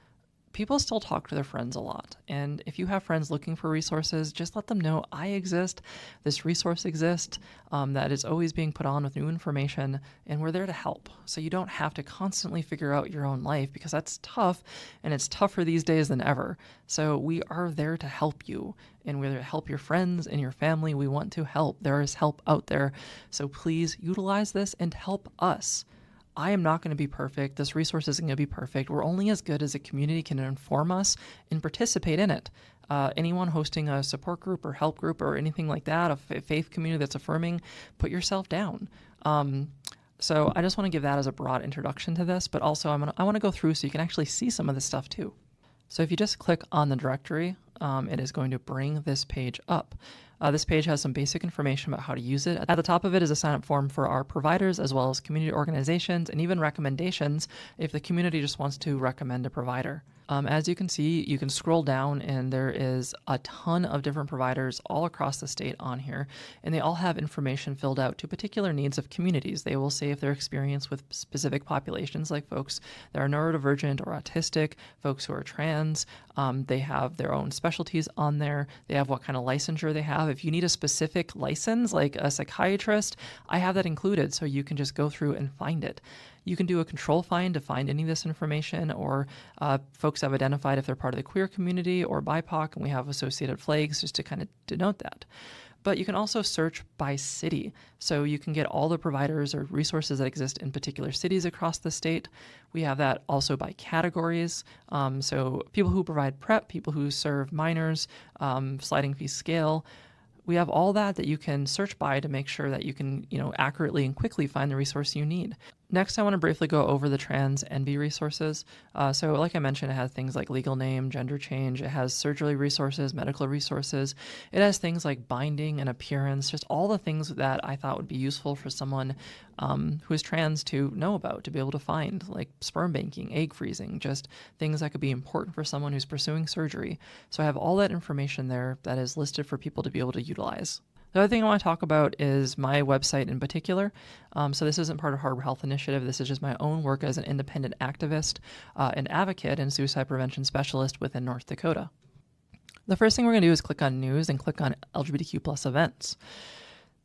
people still talk to their friends a lot. And if you have friends looking for resources, just let them know I exist, this resource exists, that is always being put on with new information, and we're there to help. So you don't have to constantly figure out your own life, because that's tough, and it's tougher these days than ever. So we are there to help you, and we're there to help your friends and your family. We want to help. There is help out there. So please utilize this and help us. I am not going to be perfect. This resource isn't going to be perfect. We're only as good as a community can inform us and participate in it. Anyone hosting a support group or help group or anything like that, a faith community that's affirming, put yourself down. So I just want to give that as a broad introduction to this, but also I want to go through so you can actually see some of this stuff too. So if you just click on the directory, it is going to bring this page up. This page has some basic information about how to use it. At the top of it is a sign-up form for our providers, as well as community organizations, and even recommendations if the community just wants to recommend a provider. As you can see, you can scroll down and there is a ton of different providers all across the state on here, and they all have information filled out to particular needs of communities. They will say if they're experienced with specific populations, like folks that are neurodivergent or autistic, folks who are trans. They have their own specialties on there. They have what kind of licensure they have. If you need a specific license, like a psychiatrist, I have that included, so you can just go through and find it. You can do a control find to find any of this information, or folks have identified if they're part of the queer community or BIPOC, and we have associated flags just to kind of denote that. But you can also search by city, so you can get all the providers or resources that exist in particular cities across the state. We have that also by categories, so people who provide PrEP, people who serve minors, sliding fee scale. We have all that you can search by to make sure that you can, accurately and quickly find the resource you need. Next, I want to briefly go over the Trans NB resources. So like I mentioned, it has things like legal name, gender change. It has surgery resources, medical resources. It has things like binding and appearance, just all the things that I thought would be useful for someone who is trans to know about, to be able to find, like sperm banking, egg freezing, just things that could be important for someone who's pursuing surgery. So I have all that information there that is listed for people to be able to utilize. The other thing I want to talk about is my website in particular. So this isn't part of Harbor Health Initiative. This is just my own work as an independent activist, an advocate, and suicide prevention specialist within North Dakota. The first thing we're going to do is click on news and click on LGBTQ plus events.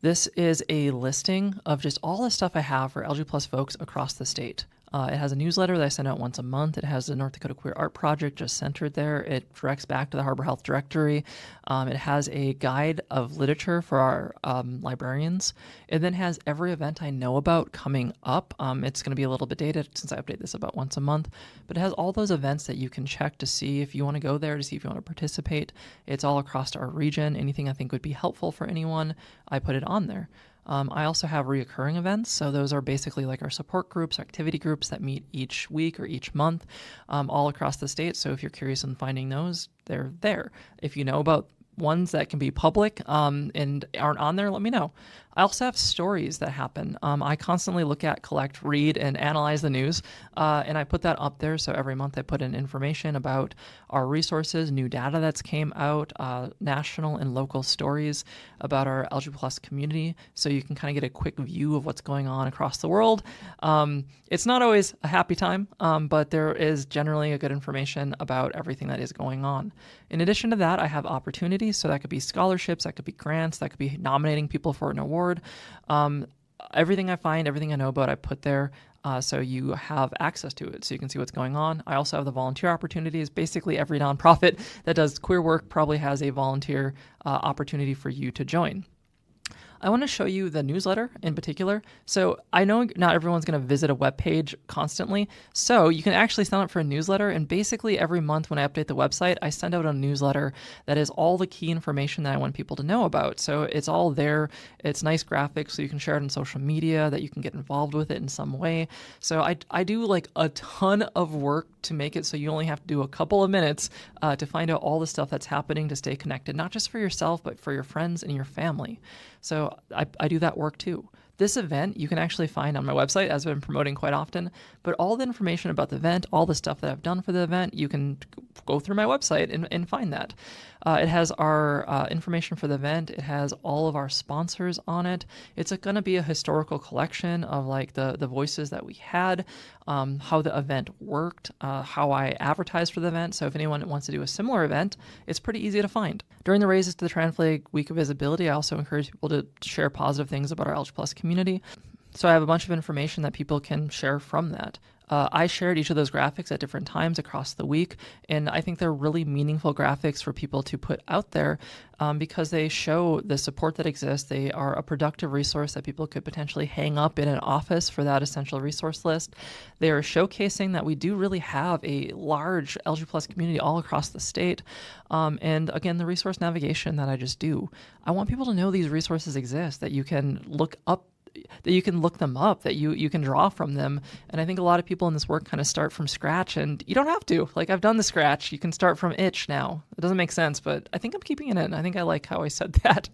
This is a listing of just all the stuff I have for LG plus folks across the state. It has a newsletter that I send out once a month. It has the North Dakota Queer Art Project just centered there. It directs back to the Harbor Health Directory. It has a guide of literature for our librarians. It then has every event I know about coming up. It's going to be a little bit dated since I update this about once a month, but it has all those events that you can check to see if you want to go there, to see if you want to participate. It's all across our region. Anything I think would be helpful for anyone, I put it on there. I also have reoccurring events, so those are basically like our support groups, activity groups that meet each week or each month all across the state. So if you're curious in finding those, they're there. If you know about ones that can be public and aren't on there, let me know. I also have stories that happen. I constantly look at, collect, read, and analyze the news, and I put that up there. So every month I put in information about our resources, new data that's came out, national and local stories about our LGBT plus community, so you can kind of get a quick view of what's going on across the world. It's not always a happy time, but there is generally a good information about everything that is going on. In addition to that, I have opportunities, so that could be scholarships, that could be grants, that could be nominating people for an award. everything I find, everything I know about, I put there. So you have access to it, so you can see what's going on. I also have the volunteer opportunities. Basically, every nonprofit that does queer work probably has a volunteer opportunity for you to join. I want to show you the newsletter in particular. So I know not everyone's going to visit a web page constantly, so you can actually sign up for a newsletter, and basically every month when I update the website, I send out a newsletter that is all the key information that I want people to know about. So it's all there. It's nice graphics, so you can share it on social media, that you can get involved with it in some way. So I do like a ton of work to make it so you only have to do a couple of minutes to find out all the stuff that's happening to stay connected, not just for yourself, but for your friends and your family. So I do that work too. This event you can actually find on my website, as I've been promoting quite often, but all the information about the event, all the stuff that I've done for the event, you can go through my website and find that. It has our information for the event. It has all of our sponsors on it. It's going to be a historical collection of like the voices that we had, how the event worked, how I advertised for the event. So if anyone wants to do a similar event, it's pretty easy to find. During the Raises to the Trans Flag Week of Visibility, I also encourage people to share positive things about our LGBT+ community. So I have a bunch of information that people can share from that. I shared each of those graphics at different times across the week, and I think they're really meaningful graphics for people to put out there because they show the support that exists. They are a productive resource that people could potentially hang up in an office for that essential resource list. They are showcasing that we do really have a large LGBT+ community all across the state. And again, the resource navigation that I just do. I want people to know these resources exist, that you can look up, that you can look them up, that you can draw from them. And I think a lot of people in this work kind of start from scratch, and you don't have to. Like, I've done the scratch. You can start from itch now. It doesn't make sense, but I think I'm keeping it in. I think I like how I said that.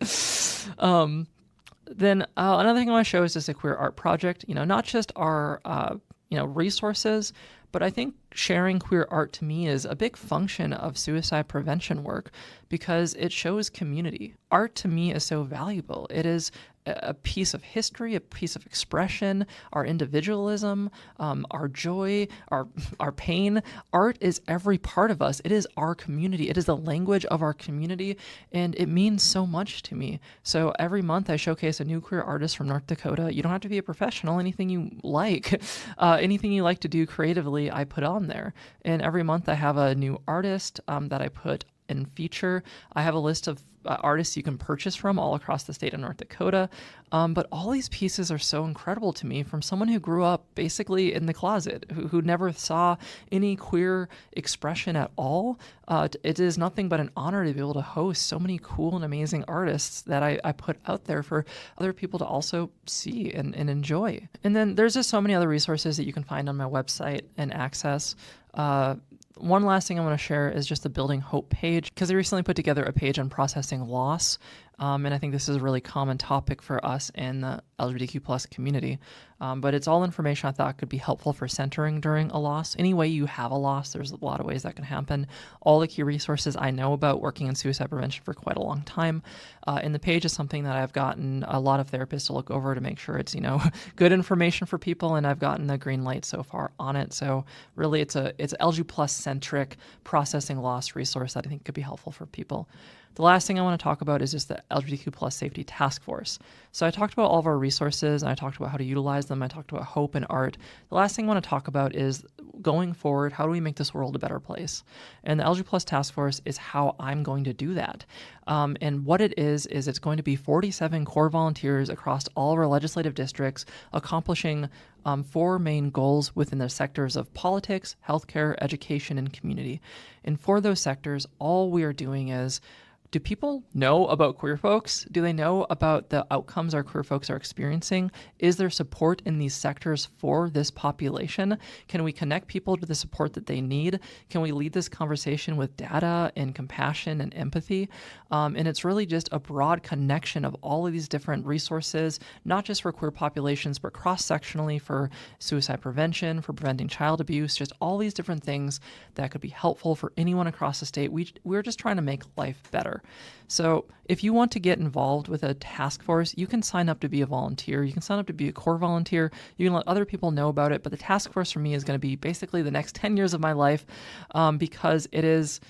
Then another thing I want to show is just a queer art project. Not just our resources, but I think sharing queer art to me is a big function of suicide prevention work because it shows community. Art to me is so valuable. It is a piece of history, a piece of expression, our individualism, our joy, our pain. Art is every part of us. It is our community. It is the language of our community, and it means so much to me. So every month I showcase a new queer artist from North Dakota. You don't have to be a professional. Anything you like, anything you like to do creatively, I put on there. And every month I have a new artist that I put in feature. I have a list of artists you can purchase from all across the state of North Dakota. But all these pieces are so incredible to me from someone who grew up basically in the closet, who never saw any queer expression at all. It is nothing but an honor to be able to host so many cool and amazing artists that I put out there for other people to also see and enjoy. And then there's just so many other resources that you can find on my website and access. One last thing I want to share is just the Building Hope page, because I recently put together a page on processing loss. And I think this is a really common topic for us in the LGBTQ+ community. But it's all information I thought could be helpful for centering during a loss. Any way you have a loss, there's a lot of ways that can happen. All the key resources I know about working in suicide prevention for quite a long time. And the page is something that I've gotten a lot of therapists to look over to make sure it's, good information for people. And I've gotten the green light so far on it. So really it's LG+ centric processing loss resource that I think could be helpful for people. The last thing I want to talk about is just the LGBTQ+ Safety Task Force. So I talked about all of our resources, and I talked about how to utilize them. I talked about hope and art. The last thing I want to talk about is going forward, how do we make this world a better place? And the LG+ Task Force is how I'm going to do that. And what it is it's going to be 47 core volunteers across all of our legislative districts accomplishing 4 main goals within the sectors of politics, healthcare, education, and community. And for those sectors, all we are doing is, do people know about queer folks? Do they know about the outcomes our queer folks are experiencing? Is there support in these sectors for this population? Can we connect people to the support that they need? Can we lead this conversation with data and compassion and empathy? And it's really just a broad connection of all of these different resources, not just for queer populations, but cross-sectionally for suicide prevention, for preventing child abuse, just all these different things that could be helpful for anyone across the state. We're just trying to make life better. So if you want to get involved with a task force, you can sign up to be a volunteer. You can sign up to be a core volunteer. You can let other people know about it. But the task force for me is going to be basically the next 10 years of my life because it is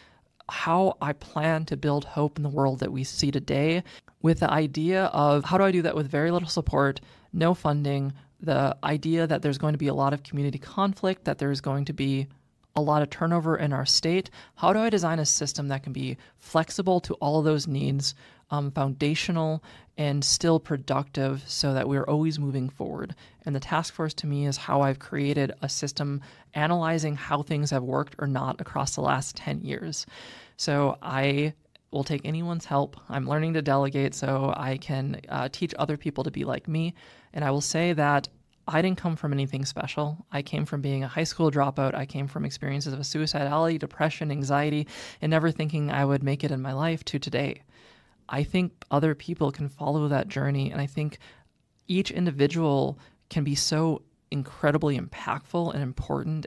how I plan to build hope in the world that we see today, with the idea of how do I do that with very little support no funding, the idea that there's going to be a lot of community conflict, that there's going to be a lot of turnover in our state. How do I design a system that can be flexible to all of those needs, foundational, and still productive so that we're always moving forward? And the task force to me is how I've created a system analyzing how things have worked or not across the last 10 years. So I will take anyone's help. I'm learning to delegate so I can teach other people to be like me. And I will say that I didn't come from anything special. I came from being a high school dropout. I came from experiences of suicidality, depression, anxiety, and never thinking I would make it in my life to today. I think other people can follow that journey, and I think each individual can be so incredibly impactful and important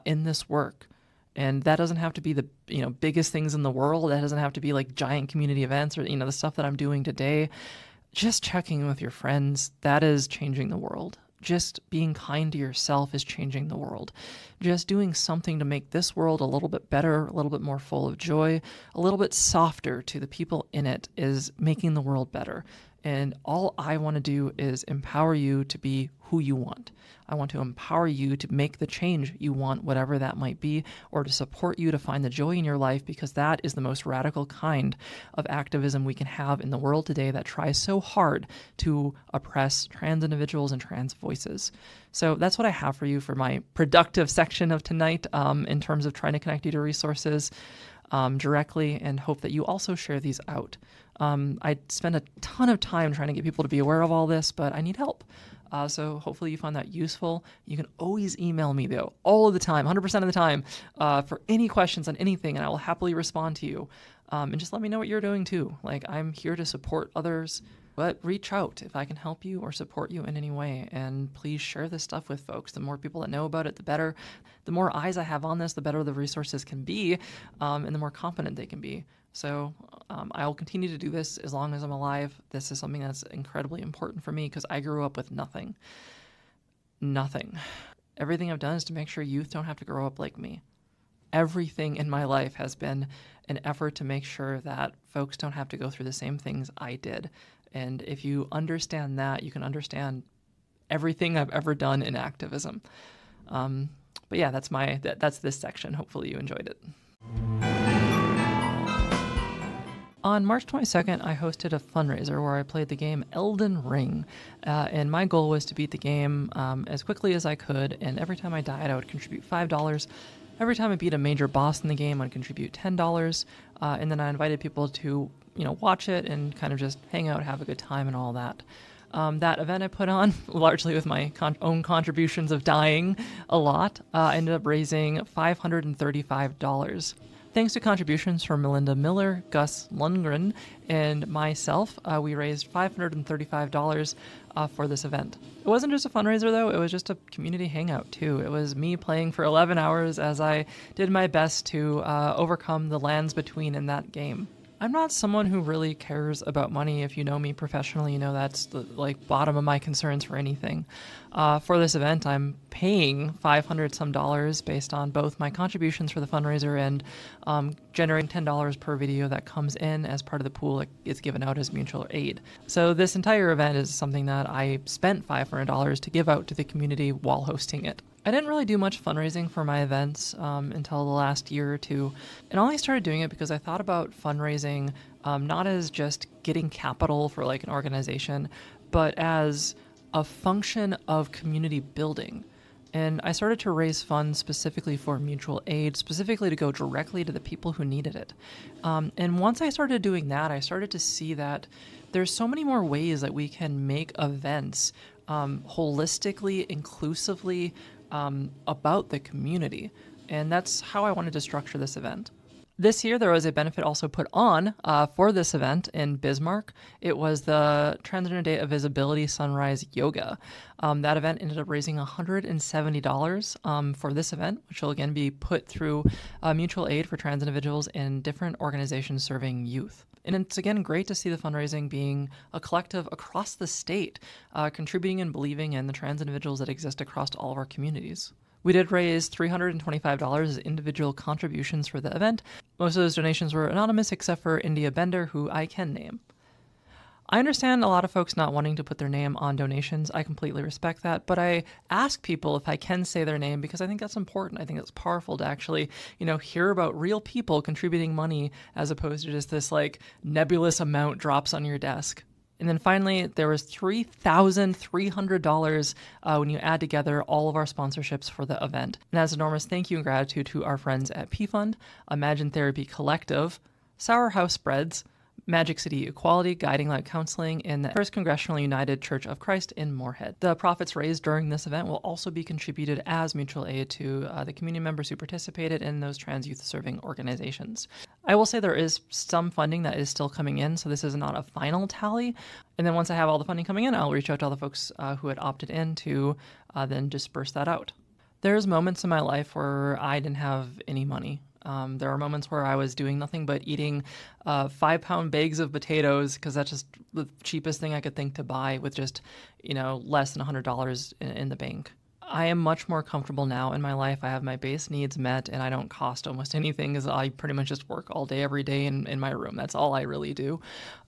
in this work. And that doesn't have to be the biggest things in the world. That doesn't have to be like giant community events or the stuff that I'm doing today. Just checking in with your friends, that is changing the world. Just being kind to yourself is changing the world. Just doing something to make this world a little bit better, a little bit more full of joy, a little bit softer to the people in it is making the world better. And all I want to do is empower you to be who you want. I want to empower you to make the change you want, whatever that might be, or to support you to find the joy in your life, because that is the most radical kind of activism we can have in the world today that tries so hard to oppress trans individuals and trans voices. So that's what I have for you for my productive section of tonight in terms of trying to connect you to resources directly, and hope that you also share these out. I spend a ton of time trying to get people to be aware of all this, but I need help. So hopefully you find that useful. You can always email me, though, all of the time, 100% of the time, for any questions on anything, and I will happily respond to you. And just let me know what you're doing, too. Like, I'm here to support others, but reach out if I can help you or support you in any way. And please share this stuff with folks. The more people that know about it, the better. The more eyes I have on this, the better the resources can be, and the more confident they can be. So I will continue to do this as long as I'm alive. This is something that's incredibly important for me because I grew up with nothing. Nothing. Everything I've done is to make sure youth don't have to grow up like me. Everything in my life has been an effort to make sure that folks don't have to go through the same things I did. And if you understand that, you can understand everything I've ever done in activism. But yeah, that's this section. Hopefully you enjoyed it. On March 22nd, I hosted a fundraiser where I played the game Elden Ring, and my goal was to beat the game as quickly as I could, and every time I died, I would contribute $5. Every time I beat a major boss in the game, I'd contribute $10, and then I invited people to watch it and kind of just hang out, have a good time, and all that. That event I put on, largely with my own contributions of dying a lot, ended up raising $535. Thanks to contributions from Melinda Miller, Gus Lundgren, and myself, we raised $535 for this event. It wasn't just a fundraiser, though. It was just a community hangout, too. It was me playing for 11 hours as I did my best to overcome the lands between in that game. I'm not someone who really cares about money. If you know me professionally, you know that's the bottom of my concerns for anything. For this event, I'm paying $500 some based on both my contributions for the fundraiser and generating $10 per video that comes in as part of the pool that is given out as mutual aid. So this entire event is something that I spent $500 to give out to the community while hosting it. I didn't really do much fundraising for my events until the last year or two, and I only started doing it because I thought about fundraising not as just getting capital for an organization, but as a function of community building. And I started to raise funds specifically for mutual aid, specifically to go directly to the people who needed it. And once I started doing that, I started to see that there's so many more ways that we can make events holistically, inclusively, about the community. And that's how I wanted to structure this event. This year, there was a benefit also put on for this event in Bismarck. It was the Transgender Day of Visibility Sunrise Yoga. That event ended up raising $170 for this event, which will again be put through mutual aid for trans individuals in different organizations serving youth. And it's again great to see the fundraising being a collective across the state, contributing and believing in the trans individuals that exist across all of our communities. We did raise $325 as individual contributions for the event. Most of those donations were anonymous except for India Bender, who I can name. I understand a lot of folks not wanting to put their name on donations. I completely respect that, but I ask people if I can say their name because I think that's important. I think it's powerful to actually, hear about real people contributing money as opposed to just this like nebulous amount drops on your desk. And then finally, there was $3,300 when you add together all of our sponsorships for the event. And as enormous thank you and gratitude to our friends at P-Fund, Imagine Therapy Collective, Sour House Spreads, Magic City Equality, Guiding Light Counseling, and the First Congressional United Church of Christ in Moorhead. The profits raised during this event will also be contributed as mutual aid to the community members who participated in those trans youth serving organizations. I will say there is some funding that is still coming in, so this is not a final tally. And then once I have all the funding coming in, I'll reach out to all the folks who had opted in to then disperse that out. There's moments in my life where I didn't have any money. There are moments where I was doing nothing but eating 5-pound bags of potatoes because that's just the cheapest thing I could think to buy with just, less than $100 in the bank. I am much more comfortable now in my life. I have my base needs met and I don't cost almost anything because I pretty much just work all day, every day in my room. That's all I really do.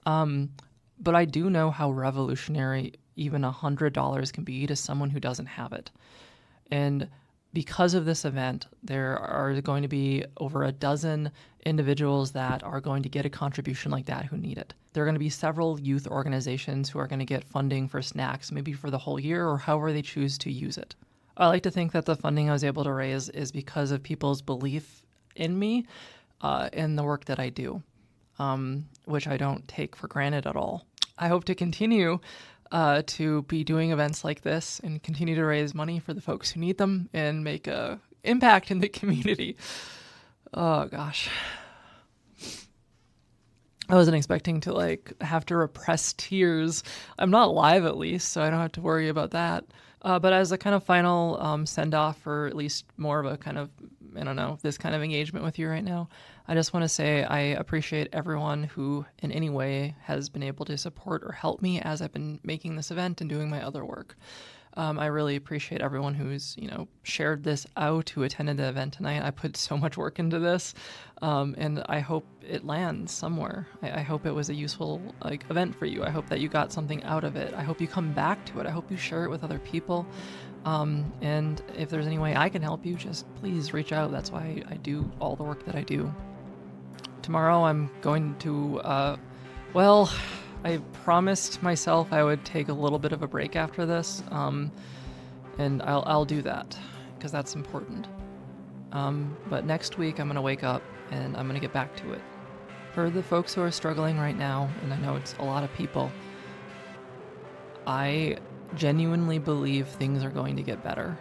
But I do know how revolutionary even $100 can be to someone who doesn't have it. And because of this event, there are going to be over a dozen individuals that are going to get a contribution like that who need it. There are going to be several youth organizations who are going to get funding for snacks, maybe for the whole year or however they choose to use it. I like to think that the funding I was able to raise is because of people's belief in me and the work that I do, which I don't take for granted at all. I hope to continue to be doing events like this and continue to raise money for the folks who need them and make a impact in the community. Oh gosh. I wasn't expecting to have to repress tears. I'm not live at least, so I don't have to worry about that. But as a kind of final send-off, or at least more of a kind of, this kind of engagement with you right now, I just want to say I appreciate everyone who in any way has been able to support or help me as I've been making this event and doing my other work. I really appreciate everyone who's, shared this out, who attended the event tonight. I put so much work into this, and I hope it lands somewhere. I hope it was a useful event for you. I hope that you got something out of it. I hope you come back to it. I hope you share it with other people. And if there's any way I can help you, just please reach out. That's why I do all the work that I do. Tomorrow I'm going to, I promised myself I would take a little bit of a break after this, and I'll do that because that's important. But next week I'm going to wake up and I'm going to get back to it. For the folks who are struggling right now, and I know it's a lot of people, I genuinely believe things are going to get better.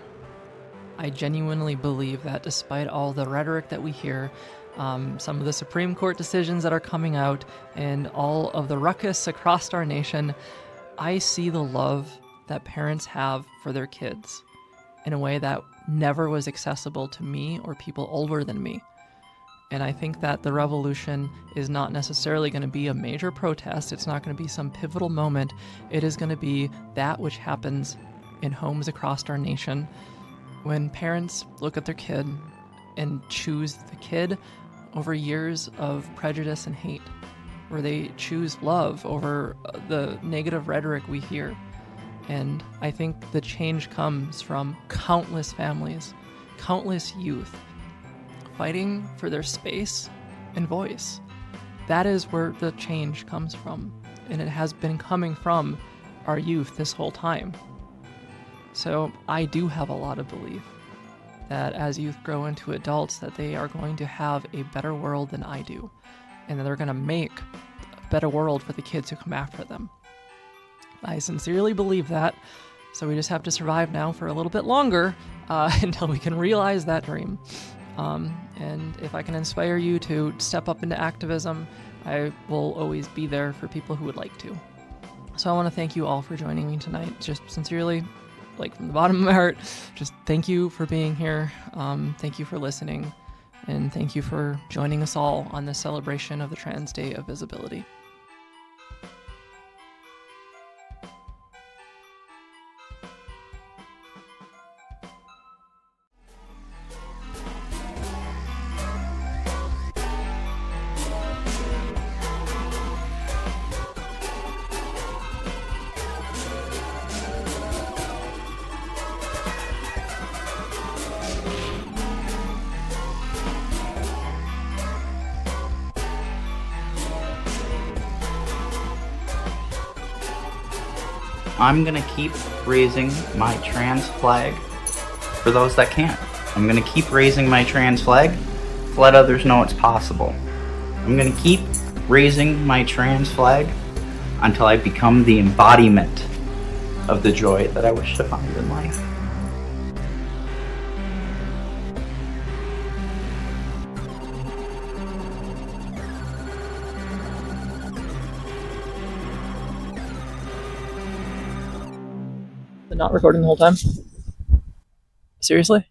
I genuinely believe that despite all the rhetoric that we hear, some of the Supreme Court decisions that are coming out, and all of the ruckus across our nation, I see the love that parents have for their kids in a way that never was accessible to me or people older than me. And I think that the revolution is not necessarily going to be a major protest. It's not going to be some pivotal moment. It is going to be that which happens in homes across our nation when parents look at their kid and choose the kid over years of prejudice and hate, where they choose love over the negative rhetoric we hear. And I think the change comes from countless families, countless youth fighting for their space and voice. That is where the change comes from, and it has been coming from our youth this whole time. So I do have a lot of belief that as youth grow into adults, that they are going to have a better world than I do, and that they're going to make a better world for the kids who come after them. I sincerely believe that, so we just have to survive now for a little bit longer until we can realize that dream. And if I can inspire you to step up into activism, I will always be there for people who would like to. So I want to thank you all for joining me tonight, just sincerely, from the bottom of my heart. Just thank you for being here. Thank you for listening, and thank you for joining us all on this celebration of the Trans Day of Visibility. I'm gonna keep raising my trans flag for those that can't. I'm gonna keep raising my trans flag to let others know it's possible. I'm gonna keep raising my trans flag until I become the embodiment of the joy that I wish to find in life. Not recording the whole time? Seriously?